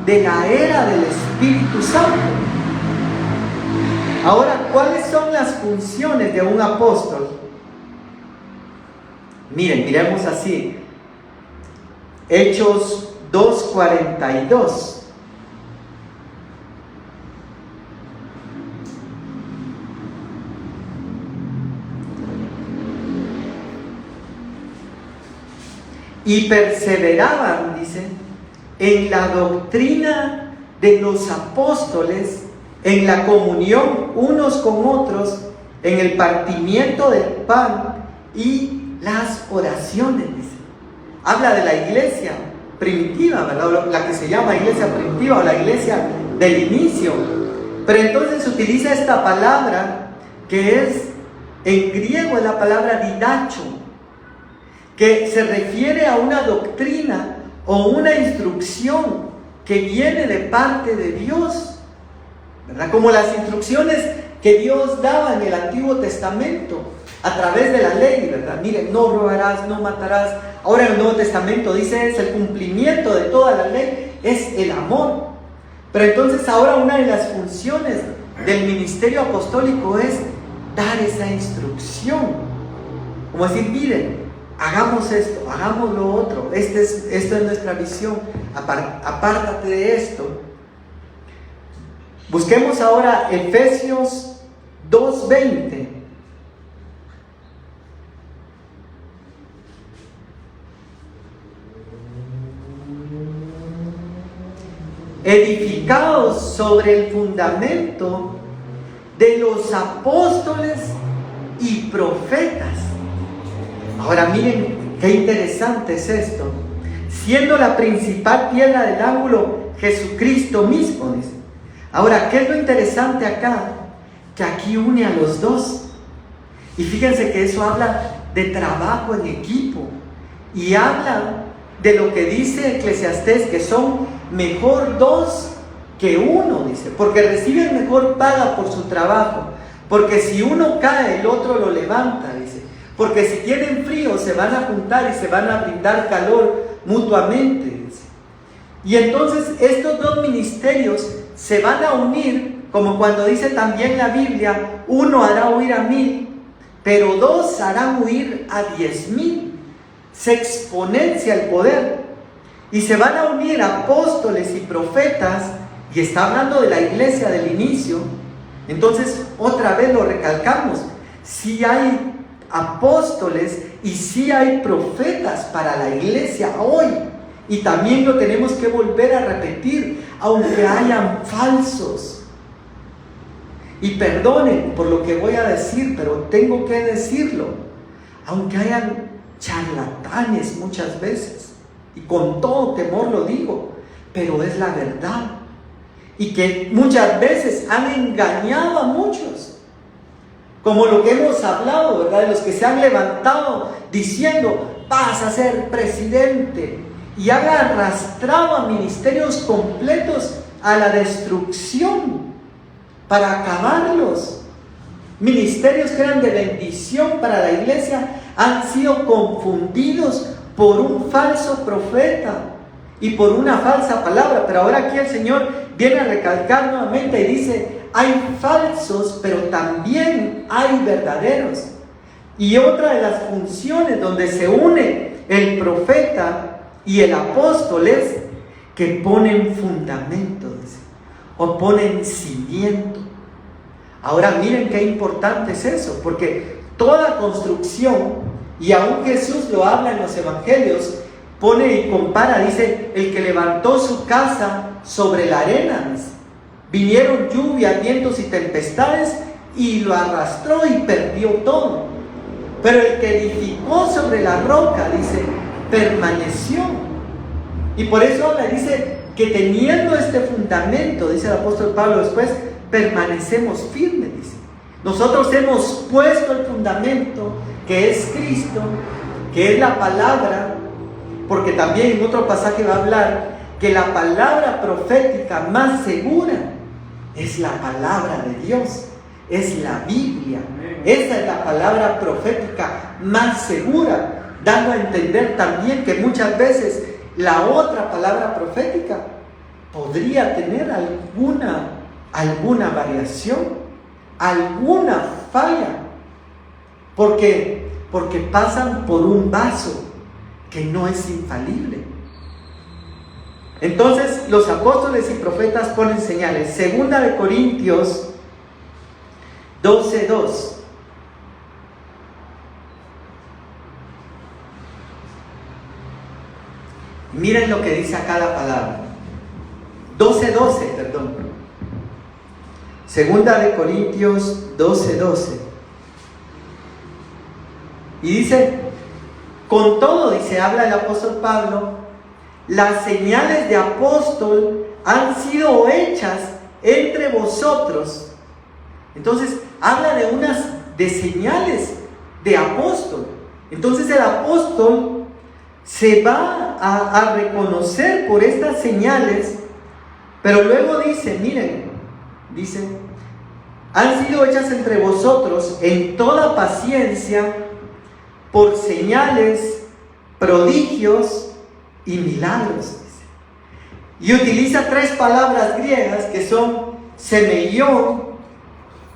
de la era del Espíritu Santo. Ahora, ¿cuáles son las funciones de un apóstol? Miren, miremos así. Hechos 2:42. Y perseveraban, dice, en la doctrina de los apóstoles, en la comunión unos con otros, en el partimiento del pan y las oraciones, dice. Habla de la iglesia primitiva, ¿verdad? La que se llama iglesia primitiva o la iglesia del inicio. Pero entonces utiliza esta palabra que es, en griego es la palabra didacho, que se refiere a una doctrina o una instrucción que viene de parte de Dios, ¿verdad? Como las instrucciones que Dios daba en el Antiguo Testamento a través de la ley, ¿verdad? Miren, no robarás, no matarás. Ahora en el Nuevo Testamento dice, es el cumplimiento de toda la ley, es el amor. Pero entonces ahora una de las funciones del ministerio apostólico es dar esa instrucción. Como decir, miren, hagamos esto, hagamos lo otro, esto es nuestra visión, apártate de esto. Busquemos ahora Efesios 2:20. Edificados sobre el fundamento de los apóstoles y profetas. Ahora miren qué interesante es esto. Siendo la principal piedra del ángulo Jesucristo mismo, dice. Ahora, ¿qué es lo interesante acá? Que aquí une a los dos. Y fíjense que eso habla de trabajo en equipo. Y habla de lo que dice Eclesiastés, que son mejor dos que uno, dice. Porque reciben mejor paga por su trabajo. Porque si uno cae, el otro lo levanta, dice. Porque si tienen frío, se van a juntar y se van a brindar calor mutuamente, dice. Y entonces estos dos ministerios se van a unir, como cuando dice también la Biblia, uno hará huir a 1000, pero dos harán huir a 10,000. Se exponencia el poder. Y se van a unir apóstoles y profetas, y está hablando de la iglesia del inicio. Entonces, otra vez lo recalcamos, sí hay apóstoles y sí hay profetas para la iglesia hoy. Y también lo tenemos que volver a repetir, aunque hayan falsos. Y perdonen por lo que voy a decir, pero tengo que decirlo. Aunque hayan charlatanes muchas veces, y con todo temor lo digo, pero es la verdad. Y que muchas veces han engañado a muchos. Como lo que hemos hablado, ¿verdad? De los que se han levantado diciendo, vas a ser presidente. Y han arrastrado a ministerios completos a la destrucción para acabarlos. Ministerios que eran de bendición para la iglesia han sido confundidos por un falso profeta y por una falsa palabra. Pero ahora aquí el Señor viene a recalcar nuevamente y dice, hay falsos, pero también hay verdaderos. Y otra de las funciones donde se une el profeta y el apóstol es que ponen fundamento, dice, o ponen cimiento. Ahora miren qué importante es eso, porque toda construcción, y aún Jesús lo habla en los evangelios, pone y compara, dice, el que levantó su casa sobre la arena, dice. Vinieron lluvias, vientos y tempestades y lo arrastró y perdió todo. Pero el que edificó sobre la roca, dice, permaneció. Y por eso habla, dice, que teniendo este fundamento, dice el apóstol Pablo después, permanecemos firmes, dice. Nosotros hemos puesto el fundamento que es Cristo, que es la palabra, porque también en otro pasaje va a hablar que la palabra profética más segura es la palabra de Dios, es la Biblia. Esa es la palabra profética más segura, dando a entender también que muchas veces la otra palabra profética podría tener alguna variación, alguna falla, porque pasan por un vaso que no es infalible. Entonces los apóstoles y profetas ponen señales. 2 Corintios 12:2. Miren lo que dice acá la palabra. 12:12, perdón. 2 Corintios 12:12. Y dice, con todo, dice, habla el apóstol Pablo, las señales de apóstol han sido hechas entre vosotros. Entonces, habla de señales de apóstol. Entonces, el apóstol se va a reconocer por estas señales, pero luego dice, miren, dice, han sido hechas entre vosotros en toda paciencia por señales, prodigios y milagros. Y utiliza 3 palabras griegas que son semeión,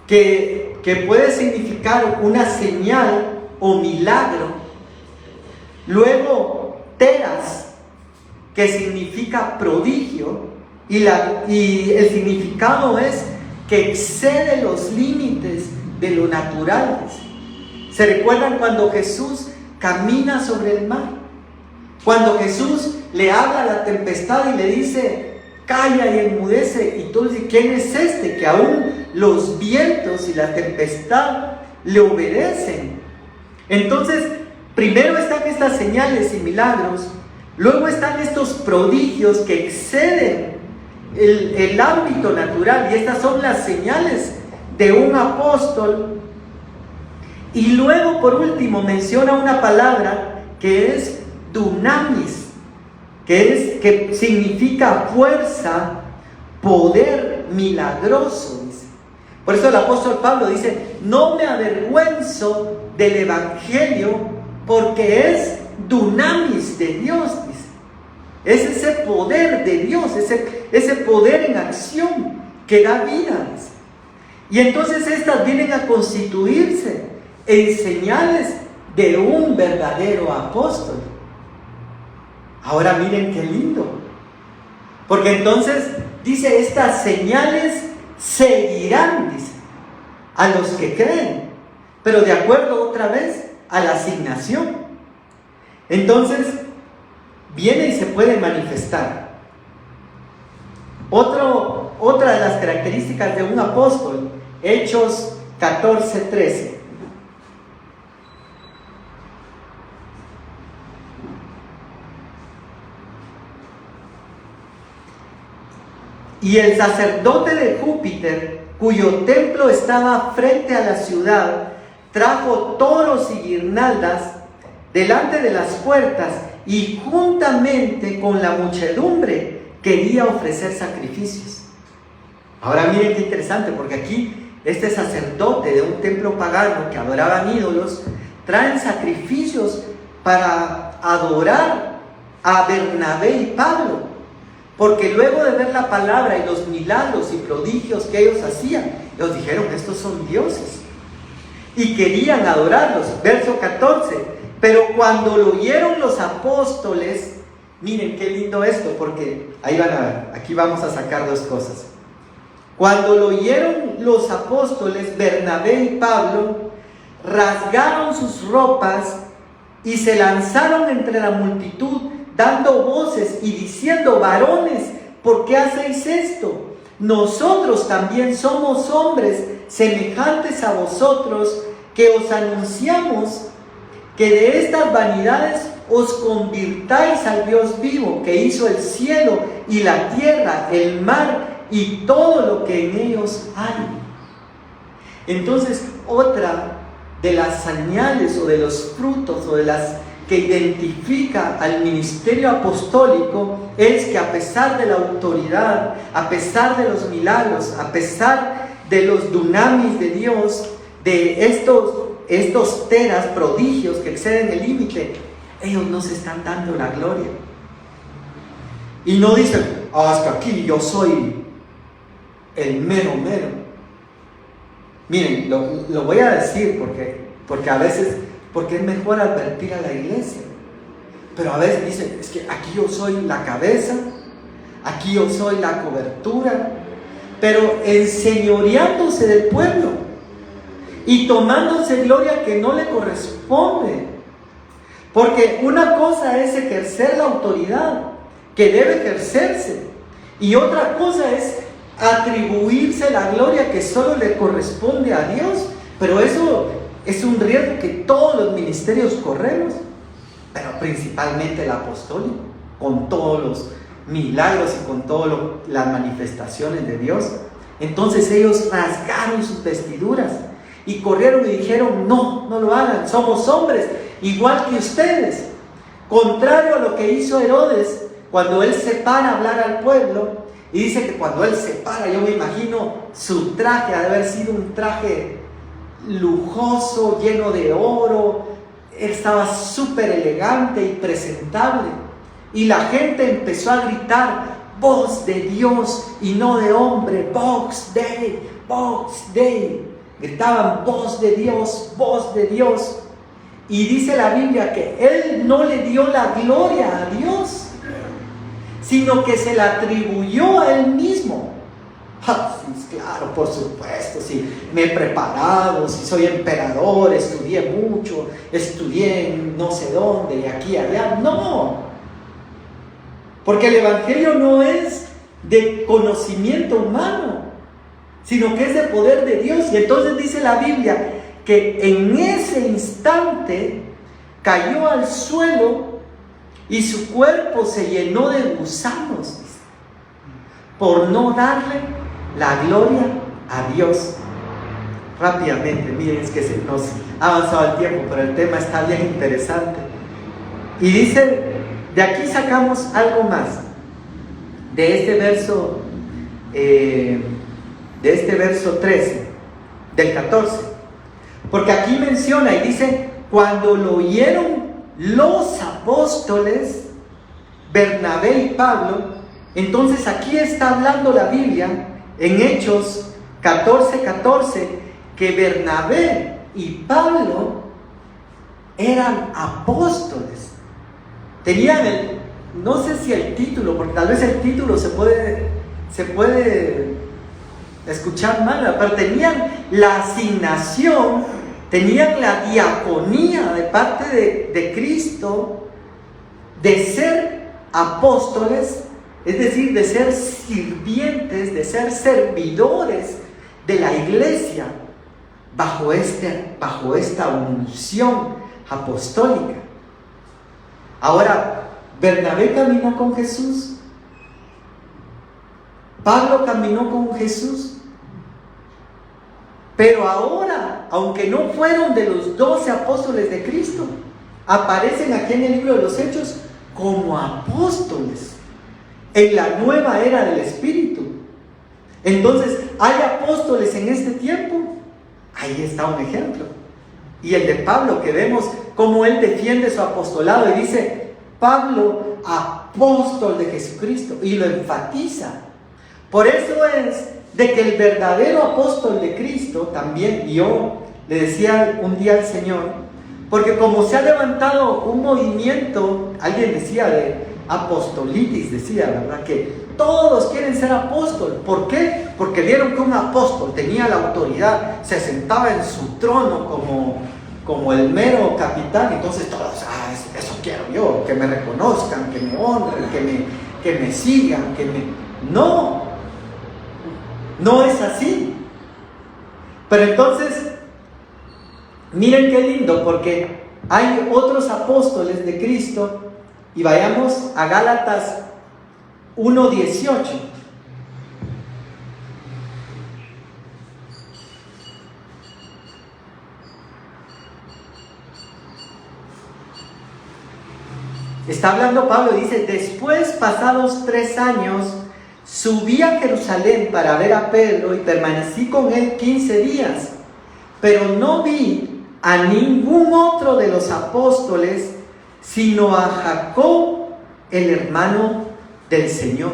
que puede significar una señal o milagro. Luego teras, que significa prodigio, y el significado es que excede los límites de lo natural. ¿Se recuerdan cuando Jesús camina sobre el mar? Cuando Jesús le habla a la tempestad y le dice, calla y enmudece, y tú dices, ¿quién es este? Que aún los vientos y la tempestad le obedecen. Entonces, primero están estas señales y milagros, luego están estos prodigios que exceden el ámbito natural, y estas son las señales de un apóstol. Y luego, por último, menciona una palabra que es dunamis, que significa fuerza, poder milagroso, dice. Por eso el apóstol Pablo dice: no me avergüenzo del evangelio, porque es dunamis de Dios, dice. Es ese poder de Dios, ese poder en acción que da vida, dice. Y entonces estas vienen a constituirse en señales de un verdadero apóstol. Ahora miren qué lindo, porque entonces dice: estas señales seguirán, dice, a los que creen, pero de acuerdo otra vez a la asignación. Entonces viene y se puede manifestar. Otra de las características de un apóstol, Hechos 14:13. Y el sacerdote de Júpiter, cuyo templo estaba frente a la ciudad, trajo toros y guirnaldas delante de las puertas, y juntamente con la muchedumbre quería ofrecer sacrificios. Ahora miren qué interesante, porque aquí este sacerdote de un templo pagano que adoraban ídolos, traen sacrificios para adorar a Bernabé y Pablo. Porque luego de ver la palabra y los milagros y prodigios que ellos hacían, ellos dijeron: estos son dioses. Y querían adorarlos. Verso 14. Pero cuando lo oyeron los apóstoles, miren qué lindo esto, porque ahí van a ver, aquí vamos a sacar dos cosas. Cuando lo oyeron los apóstoles, Bernabé y Pablo, rasgaron sus ropas y se lanzaron entre la multitud, dando voces y diciendo: varones, ¿por qué hacéis esto? Nosotros también somos hombres semejantes a vosotros, que os anunciamos que de estas vanidades os convirtáis al Dios vivo, que hizo el cielo y la tierra, el mar y todo lo que en ellos hay. Entonces, otra de las señales o de los frutos o de las que identifica al ministerio apostólico es que, a pesar de la autoridad, a pesar de los milagros, a pesar de los dunamis de Dios, de estos teras, prodigios que exceden el límite, ellos no se están dando la gloria. Y no dicen: hasta aquí yo soy el mero. Miren, lo voy a decir porque a veces, porque es mejor advertir a la iglesia. Pero a veces dicen: es que aquí yo soy la cabeza, aquí yo soy la cobertura, pero enseñoreándose del pueblo y tomándose gloria que no le corresponde. Porque una cosa es ejercer la autoridad que debe ejercerse, y otra cosa es atribuirse la gloria que solo le corresponde a Dios. Pero eso es un riesgo que todos los ministerios corremos, pero principalmente el apostólico, con todos los milagros y con todas las manifestaciones de Dios. Entonces ellos rasgaron sus vestiduras y corrieron y dijeron: no lo hagan, somos hombres igual que ustedes. Contrario a lo que hizo Herodes cuando él se para a hablar al pueblo, y dice que cuando él se para, yo me imagino su traje ha de haber sido un traje lujoso, lleno de oro. Él estaba súper elegante y presentable, y la gente empezó a gritar: voz de Dios y no de hombre, Vox Dei, Vox Dei. Gritaban: voz de Dios, voz de Dios. Y dice la Biblia que él no le dio la gloria a Dios, sino que se la atribuyó a él mismo. Sí, claro, por supuesto, sí, me he preparado, si soy emperador, estudié mucho, estudié en no sé dónde, y aquí y allá. No, porque el evangelio no es de conocimiento humano, sino que es de poder de Dios. Y entonces dice la Biblia que en ese instante cayó al suelo y su cuerpo se llenó de gusanos, por no darle la gloria a Dios. Rápidamente, miren, es que se nos ha avanzado el tiempo, pero el tema está bien interesante. Y dice, de aquí sacamos algo más, de este verso 13, del 14. Porque aquí menciona y dice, cuando lo oyeron los apóstoles, Bernabé y Pablo, entonces aquí está hablando la Biblia, en Hechos 14:14, que Bernabé y Pablo eran apóstoles. Tenían no sé si el título, porque tal vez el título se puede escuchar mal, pero tenían la asignación, tenían la diaconía de parte de Cristo de ser apóstoles, es decir, de ser sirvientes, de ser servidores de la iglesia bajo esta unción apostólica. Ahora, Bernabé caminó con Jesús, Pablo caminó con Jesús, pero ahora, aunque no fueron de los 12 apóstoles de Cristo, aparecen aquí en el libro de los Hechos como apóstoles en la nueva era del Espíritu. Entonces, ¿hay apóstoles en este tiempo? Ahí está un ejemplo. Y el de Pablo, que vemos cómo él defiende su apostolado y dice, Pablo, apóstol de Jesucristo, y lo enfatiza. Por eso es de que el verdadero apóstol de Cristo, también yo le decía un día al Señor, porque como se ha levantado un movimiento, alguien decía de apostolitis, decía, ¿verdad? Que todos quieren ser apóstol. ¿Por qué? Porque vieron que un apóstol tenía la autoridad, se sentaba en su trono como el mero capitán, entonces todos, eso quiero yo, que me reconozcan, que me honren, que me sigan, No es así. Pero entonces, miren qué lindo, porque hay otros apóstoles de Cristo, y vayamos a Gálatas 1:18. Está hablando Pablo, dice, después, pasados 3 años, subí a Jerusalén para ver a Pedro y permanecí con él 15 días, pero no vi a ningún otro de los apóstoles, sino a Jacob, el hermano del Señor.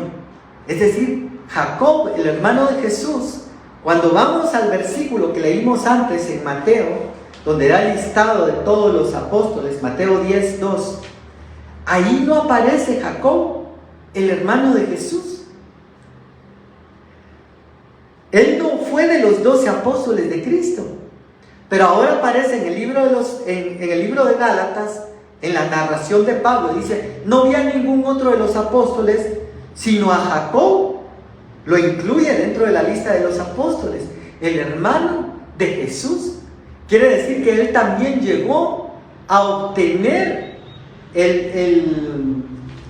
Es decir, Jacob, el hermano de Jesús. Cuando vamos al versículo que leímos antes en Mateo, donde da el listado de todos los apóstoles, Mateo 10:2, ahí no aparece Jacob, el hermano de Jesús. Él no fue de los 12 apóstoles de Cristo, pero ahora aparece en el libro de Gálatas, en la narración de Pablo, dice, no vi a ningún otro de los apóstoles, sino a Jacob. Lo incluye dentro de la lista de los apóstoles, el hermano de Jesús. Quiere decir que él también llegó a obtener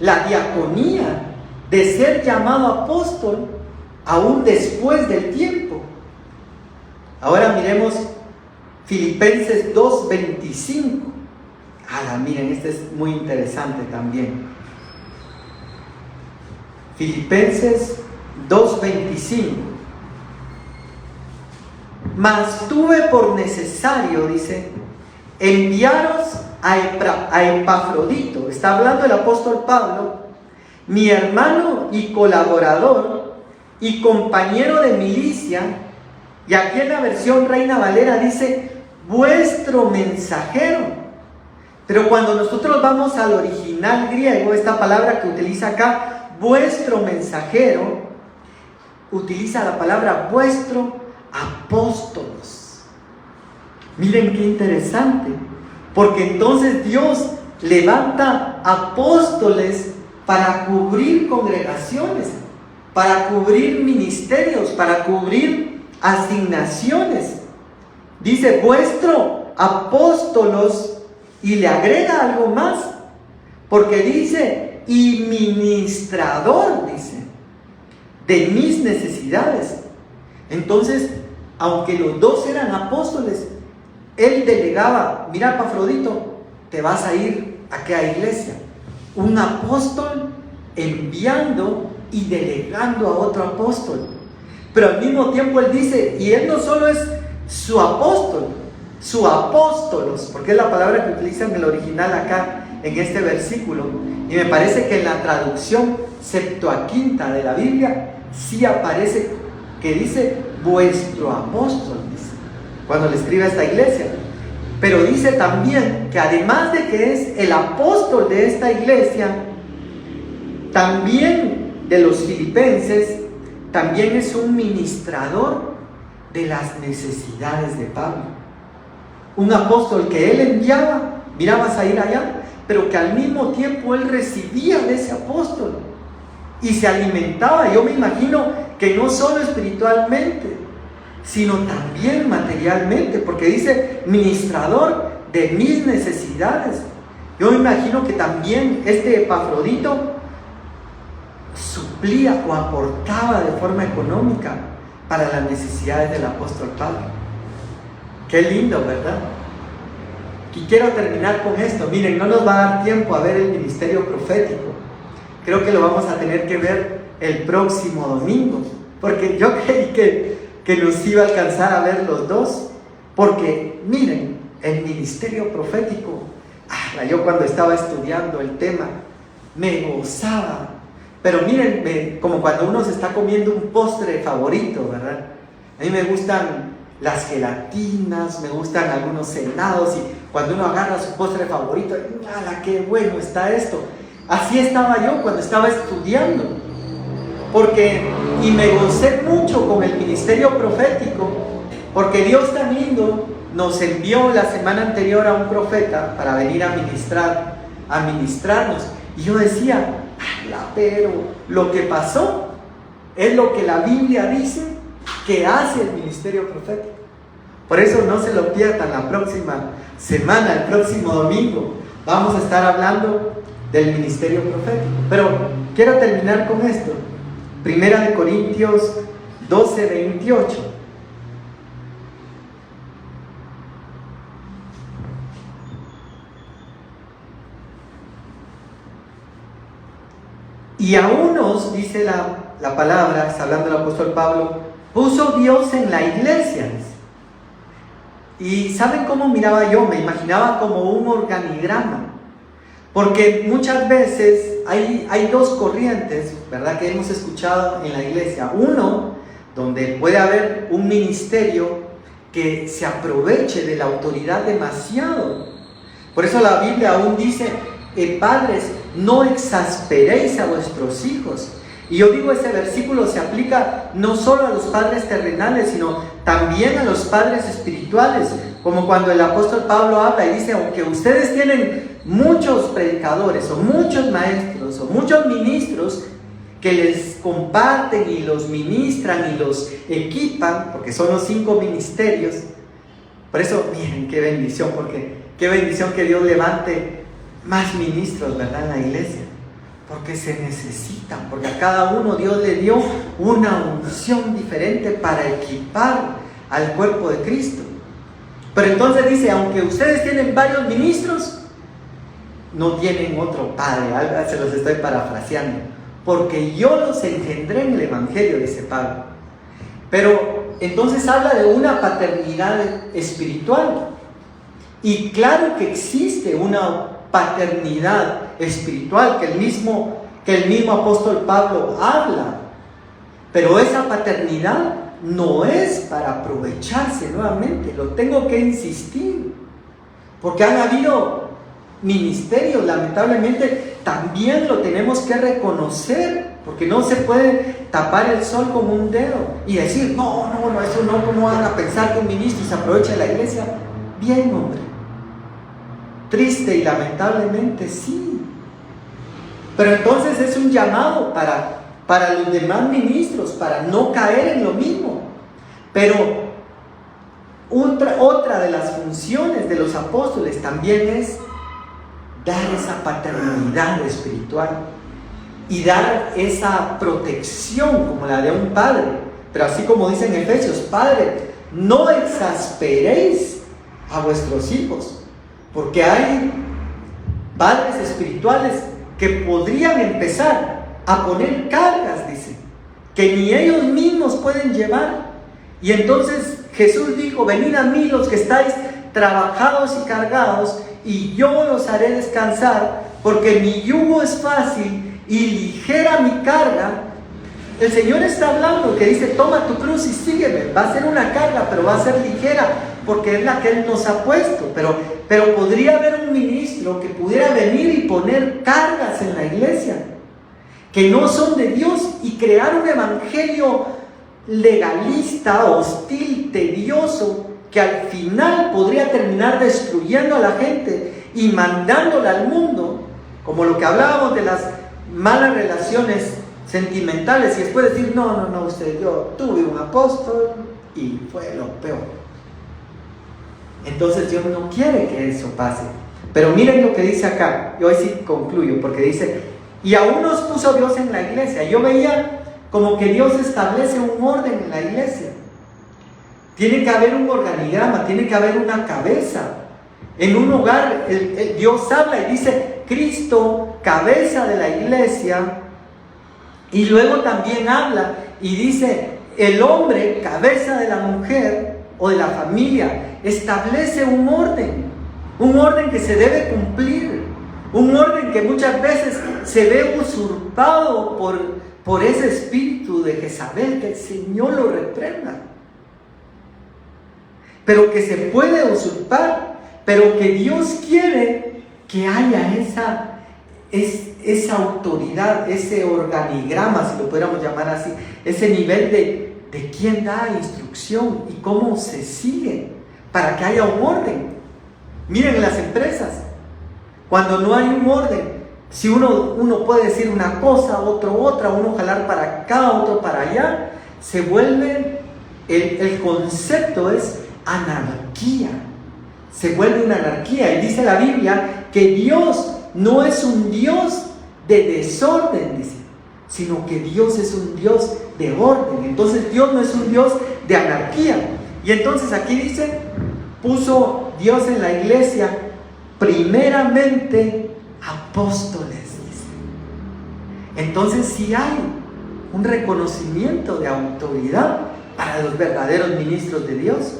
la diaconía de ser llamado apóstol aún después del tiempo. Ahora miremos Filipenses 2:25. Miren, este es muy interesante también. Filipenses 2:25. Mas tuve por necesario, dice, enviaros a Epafrodito. Está hablando el apóstol Pablo, mi hermano y colaborador y compañero de milicia. Y aquí en la versión Reina Valera dice, vuestro mensajero. Pero cuando nosotros vamos al original griego, esta palabra que utiliza acá, vuestro mensajero, utiliza la palabra vuestro apóstolos. Miren qué interesante, porque entonces Dios levanta apóstoles para cubrir congregaciones, para cubrir ministerios, para cubrir asignaciones. Dice, vuestro apóstolos, y le agrega algo más, porque dice, y ministrador, dice, de mis necesidades. Entonces, aunque los dos eran apóstoles, él delegaba, mira Epafrodito, te vas a ir a aquella iglesia. Un apóstol enviando y delegando a otro apóstol. Pero al mismo tiempo él dice, y él no solo es su apóstol, su apóstolos, porque es la palabra que utiliza en el original acá, en este versículo, y me parece que en la traducción Septuaginta de la Biblia, sí aparece que dice, vuestro apóstol, dice, cuando le escribe a esta iglesia. Pero dice también que además de que es el apóstol de esta iglesia, también de los filipenses, también es un ministrador de las necesidades de Pablo. Un apóstol que él enviaba, mira, vas a ir allá, pero que al mismo tiempo él recibía de ese apóstol y se alimentaba. Yo me imagino que no solo espiritualmente, sino también materialmente, porque dice ministrador de mis necesidades. Yo me imagino que también este Epafrodito suplía o aportaba de forma económica para las necesidades del apóstol Pablo. Qué lindo, ¿verdad? Y quiero terminar con esto. Miren, no nos va a dar tiempo a ver el ministerio profético. Creo que lo vamos a tener que ver el próximo domingo, porque yo creí que nos iba a alcanzar a ver los dos. Porque miren, el ministerio profético, yo cuando estaba estudiando el tema me gozaba. Pero miren, como cuando uno se está comiendo un postre favorito, ¿verdad? A mí me gustan las gelatinas, me gustan algunos helados, y cuando uno agarra su postre favorito, ¡ala, qué bueno está esto! Así estaba yo cuando estaba estudiando, y me gocé mucho con el ministerio profético, porque Dios tan lindo nos envió la semana anterior a un profeta para venir a ministrarnos, y yo decía, pero lo que pasó es lo que la Biblia dice que hace el ministerio profético. Por eso no se lo pierdan la próxima semana, el próximo domingo. Vamos a estar hablando del ministerio profético. Pero quiero terminar con esto. Primera de Corintios 12:28. Y a unos, dice la palabra, está hablando el apóstol Pablo, puso Dios en la iglesia. Y ¿saben cómo miraba yo? Me imaginaba como un organigrama. Porque muchas veces hay dos corrientes, ¿verdad?, que hemos escuchado en la iglesia. Uno, donde puede haber un ministerio que se aproveche de la autoridad demasiado. Por eso la Biblia aún dice, padres, no exasperéis a vuestros hijos. Y yo digo, este versículo se aplica no solo a los padres terrenales, sino también a los padres espirituales, como cuando el apóstol Pablo habla y dice, aunque ustedes tienen muchos predicadores o muchos maestros o muchos ministros que les comparten y los ministran y los equipan, porque son los 5 ministerios. Por eso, miren, qué bendición, porque qué bendición que Dios levante más ministros, ¿verdad?, en la iglesia, porque se necesitan, porque a cada uno Dios le dio una unción diferente para equipar al cuerpo de Cristo. Pero entonces dice, aunque ustedes tienen varios ministros, no tienen otro padre. Se los estoy parafraseando, porque yo los engendré en el evangelio, dice Pablo. Pero entonces habla de una paternidad espiritual, y claro que existe una paternidad espiritual que el mismo apóstol Pablo habla, pero esa paternidad no es para aprovecharse nuevamente. Lo tengo que insistir, porque han habido ministerios, lamentablemente también lo tenemos que reconocer, porque no se puede tapar el sol con un dedo y decir, no, eso no, ¿cómo van a pensar que un ministro se aprovecha de la iglesia? Bien, hombre, triste y lamentablemente sí, pero entonces es un llamado para los demás ministros, para no caer en lo mismo. Pero Otra de las funciones de los apóstoles también es dar esa paternidad espiritual y dar esa protección como la de un padre. Pero así como dice en Efesios, Padre, no exasperéis a vuestros hijos, porque hay padres espirituales que podrían empezar a poner cargas, dice, que ni ellos mismos pueden llevar. Y entonces Jesús dijo: venid a mí los que estáis trabajados y cargados, y yo los haré descansar, porque mi yugo es fácil y ligera mi carga. El Señor está hablando que dice: toma tu cruz y sígueme. Va a ser una carga, pero va a ser ligera, porque es la que Él nos ha puesto. Pero podría haber un ministro que pudiera venir y poner cargas en la iglesia que no son de Dios, y crear un evangelio legalista, hostil, tedioso, que al final podría terminar destruyendo a la gente y mandándola al mundo, como lo que hablábamos de las malas relaciones sentimentales, y después decir: no, usted, yo tuve un apóstol y fue lo peor. Entonces Dios no quiere que eso pase. Pero miren lo que dice acá, y hoy sí concluyo, porque dice: y aún nos puso Dios en la iglesia. Yo veía como que Dios establece un orden en la iglesia. Tiene que haber un organigrama, tiene que haber una cabeza. En un hogar, Dios habla y dice: Cristo, cabeza de la iglesia. Y luego también habla y dice: el hombre, cabeza de la mujer o de la familia. Establece un orden que se debe cumplir, un orden que muchas veces se ve usurpado por ese espíritu de Jezabel, que el Señor lo reprenda, pero que se puede usurpar, pero que Dios quiere que haya esa autoridad, ese organigrama, si lo pudiéramos llamar así, ese nivel de quién da instrucción y cómo se sigue, para que haya un orden. Miren, en las empresas, cuando no hay un orden, si uno puede decir una cosa, otro otra, uno jalar para acá, otro para allá, se vuelve, el concepto es anarquía, se vuelve una anarquía. Y dice la Biblia que Dios no es un Dios de desorden, dice, sino que Dios es un Dios de orden. Entonces Dios no es un Dios de anarquía. Y entonces aquí dice: puso Dios en la iglesia primeramente apóstoles, dice. Entonces sí hay un reconocimiento de autoridad para los verdaderos ministros de Dios.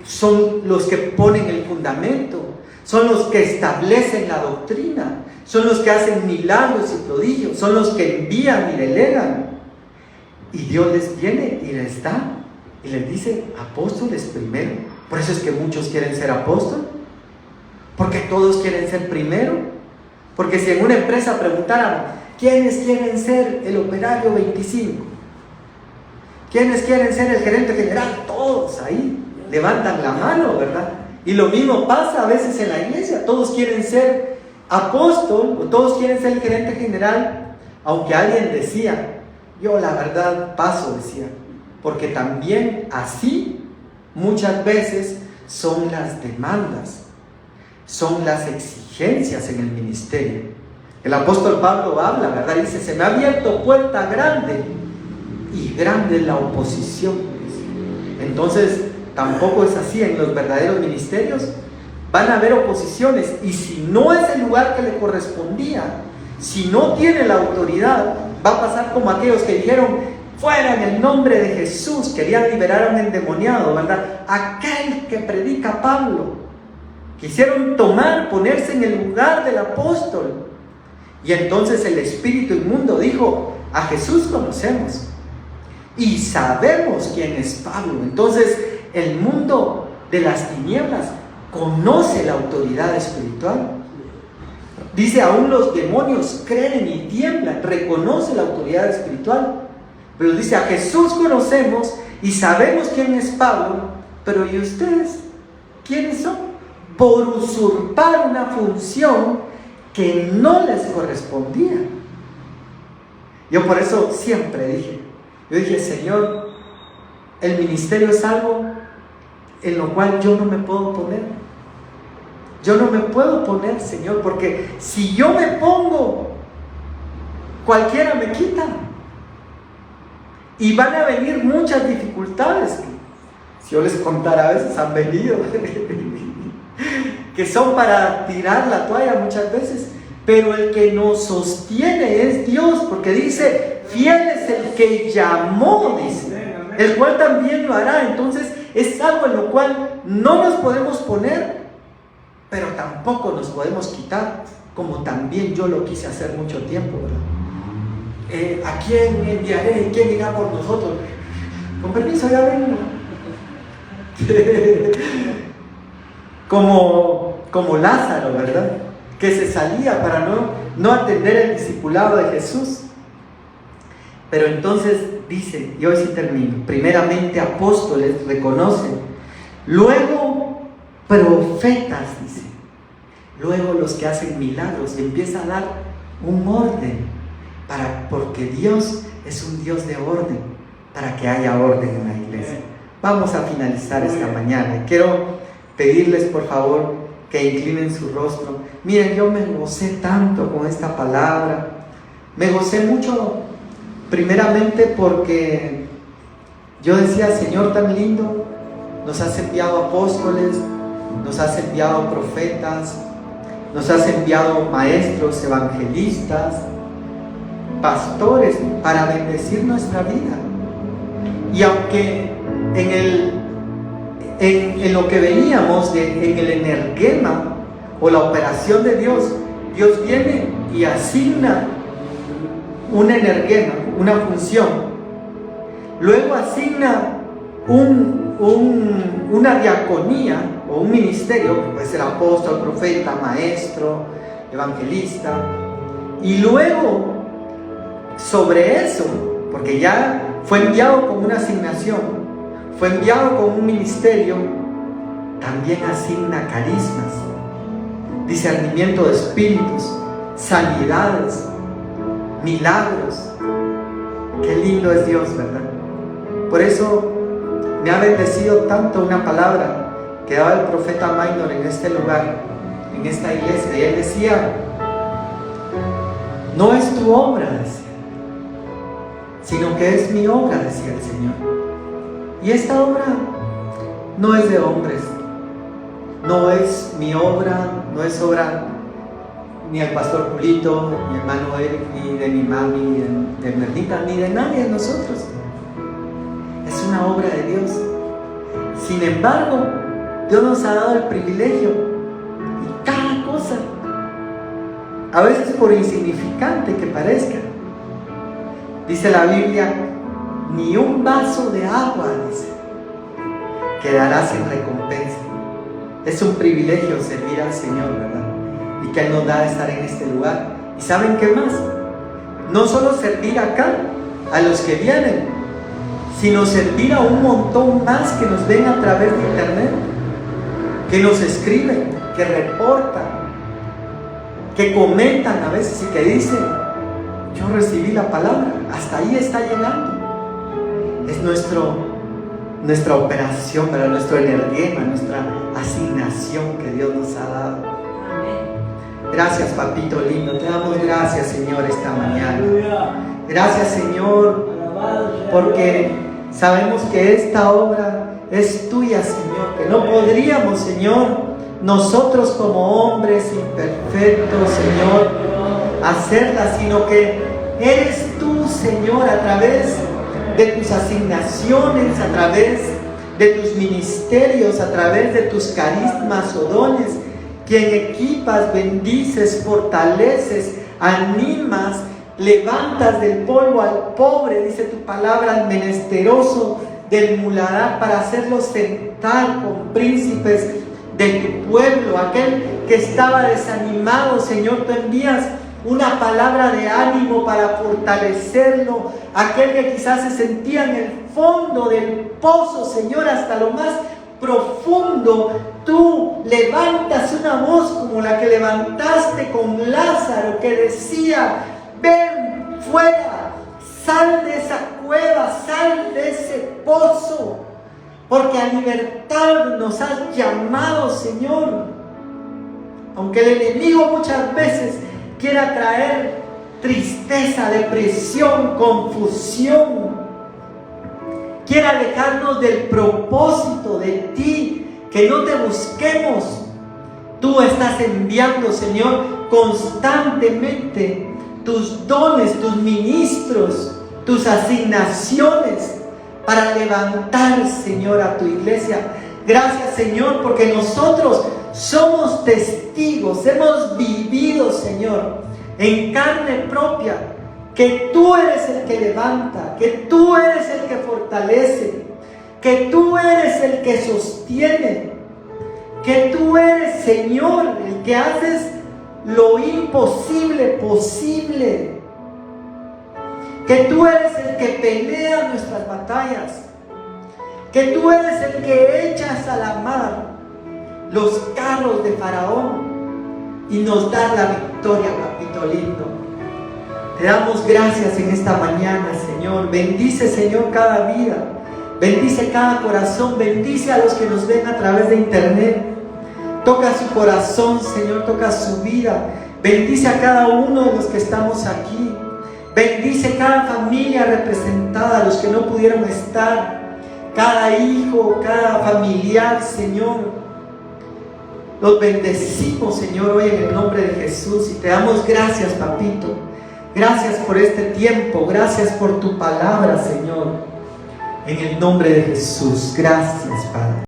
Son los que ponen el fundamento, son los que establecen la doctrina, son los que hacen milagros y prodigios, son los que envían y delegan. Y Dios les viene y les da y les dice: apóstoles primero. Por eso es que muchos quieren ser apóstoles, porque todos quieren ser primero. Porque si en una empresa preguntaran: ¿quiénes quieren ser el operario 25? ¿Quiénes quieren ser el gerente general? Todos ahí levantan la mano, ¿verdad? Y lo mismo pasa a veces en la iglesia. Todos quieren ser apóstol o todos quieren ser el gerente general, aunque alguien decía: yo la verdad paso, decía, porque también así muchas veces son las demandas, son las exigencias en el ministerio. El apóstol Pablo habla, ¿verdad? Dice: se me ha abierto puerta grande y grande es la oposición. Entonces tampoco es así en los verdaderos ministerios. Van a haber oposiciones, y si no es el lugar que le correspondía, si no tiene la autoridad, va a pasar como aquellos que dijeron: fuera en el nombre de Jesús. Querían liberar a un endemoniado, ¿verdad? Aquel que predica Pablo. Quisieron ponerse en el lugar del apóstol. Y entonces el espíritu inmundo dijo: a Jesús conocemos y sabemos quién es Pablo. Entonces el mundo de las tinieblas conoce la autoridad espiritual. Dice: aún los demonios creen y tiemblan. Reconoce la autoridad espiritual. Pero dice: a Jesús conocemos y sabemos quién es Pablo. Pero ¿y ustedes quiénes son? Por usurpar una función que no les correspondía. Yo por eso siempre dije, Señor, el ministerio es algo en lo cual yo no me puedo poner. Yo no me puedo poner, Señor, porque si yo me pongo, cualquiera me quita. Y van a venir muchas dificultades. Si yo les contara, a veces han venido, que son para tirar la toalla muchas veces. Pero el que nos sostiene es Dios, porque dice, fiel es el que llamó, dice, el cual también lo hará. Entonces es algo en lo cual no nos podemos poner, pero tampoco nos podemos quitar, como también yo lo quise hacer mucho tiempo, ¿verdad? ¿A quién enviaré? ¿Quién irá por nosotros? Con permiso, ya vengo. como Lázaro, ¿verdad? Que se salía para no atender el discipulado de Jesús. Pero entonces dice, y hoy sí termino, primeramente apóstoles reconocen, luego profetas, dice, luego los que hacen milagros, y empieza a dar un orden, porque Dios es un Dios de orden, para que haya orden en la iglesia. Vamos a finalizar esta mañana. Quiero pedirles por favor que inclinen su rostro. Miren, yo me gocé tanto con esta palabra. Me gocé mucho, primeramente porque yo decía, Señor, tan lindo, nos has enviado apóstoles, nos has enviado profetas, nos has enviado maestros, evangelistas, pastores, para bendecir nuestra vida. Y aunque en lo que veíamos en el energema o la operación de Dios, Dios viene y asigna un energema, una función, luego asigna una diaconía o un ministerio, que puede ser apóstol, profeta, maestro, evangelista, y luego sobre eso, porque ya fue enviado con una asignación, fue enviado con un ministerio, también asigna carismas, discernimiento de espíritus, sanidades, milagros. Qué lindo es Dios, ¿verdad? Por eso me ha bendecido tanto una palabra que daba el profeta Minor en este lugar, en esta iglesia, y él decía, no es tu obra, decía, sino que es mi obra, decía el Señor. Y esta obra no es de hombres, no es mi obra, no es obra ni del pastor Julito, ni hermano Eric, ni de mi mami, de Bernita, ni de nadie de nosotros. Es una obra de Dios. Sin embargo, Dios nos ha dado el privilegio, y cada cosa, a veces por insignificante que parezca, dice la Biblia, ni un vaso de agua, dice, quedará sin recompensa. Es un privilegio servir al Señor, ¿verdad? Y que Él nos da de estar en este lugar. ¿Y saben qué más? No solo servir acá, a los que vienen, sino servir a un montón más que nos ven a través de internet, que nos escriben, que reportan, que comentan a veces y que dicen, yo recibí la palabra, hasta ahí está llegando. Es nuestra operación, ¿verdad? Nuestro energema, nuestra asignación que Dios nos ha dado. Gracias, papito lindo, te damos gracias, Señor, esta mañana. Gracias, Señor, porque sabemos que esta obra es tuya, Señor, que no podríamos, Señor, nosotros como hombres imperfectos, Señor, hacerla, sino que eres tú, Señor, a través de tus asignaciones, a través de tus ministerios, a través de tus carismas o dones, quien equipas, bendices, fortaleces, animas, levantas del polvo al pobre, dice tu palabra, al menesteroso del muladar, para hacerlo sentar con príncipes de tu pueblo. Aquel que estaba desanimado, Señor, tú envías una palabra de ánimo para fortalecerlo. Aquel que quizás se sentía en el fondo del pozo, Señor, hasta lo más profundo, tú levantas una voz como la que levantaste con Lázaro, que decía, ven fuera, sal de esa cueva, sal de ese pozo, porque a libertad nos has llamado, Señor. Aunque el enemigo muchas veces quiera traer tristeza, depresión, confusión, quiera alejarnos del propósito de ti, que no te busquemos, tú estás enviando, Señor, constantemente tus dones, tus ministros, tus asignaciones para levantar, Señor, a tu iglesia. Gracias, Señor, porque nosotros somos testigos, hemos vivido, Señor, en carne propia, que tú eres el que levanta, que tú eres el que fortalece, que tú eres el que sostiene, que tú eres, Señor, el que haces lo imposible posible, que tú eres el que pelea nuestras batallas, que tú eres el que echas a la mar los carros de Faraón y nos das la victoria, papito lindo. Te damos gracias en esta mañana, Señor. Bendice, Señor, cada vida, bendice cada corazón, bendice a los que nos ven a través de internet. Toca su corazón, Señor, toca su vida. Bendice a cada uno de los que estamos aquí. Bendice cada familia representada, los que no pudieron estar, cada hijo, cada familiar, Señor. Los bendecimos, Señor, hoy en el nombre de Jesús y te damos gracias, papito. Gracias por este tiempo, gracias por tu palabra, Señor. En el nombre de Jesús, gracias, Padre.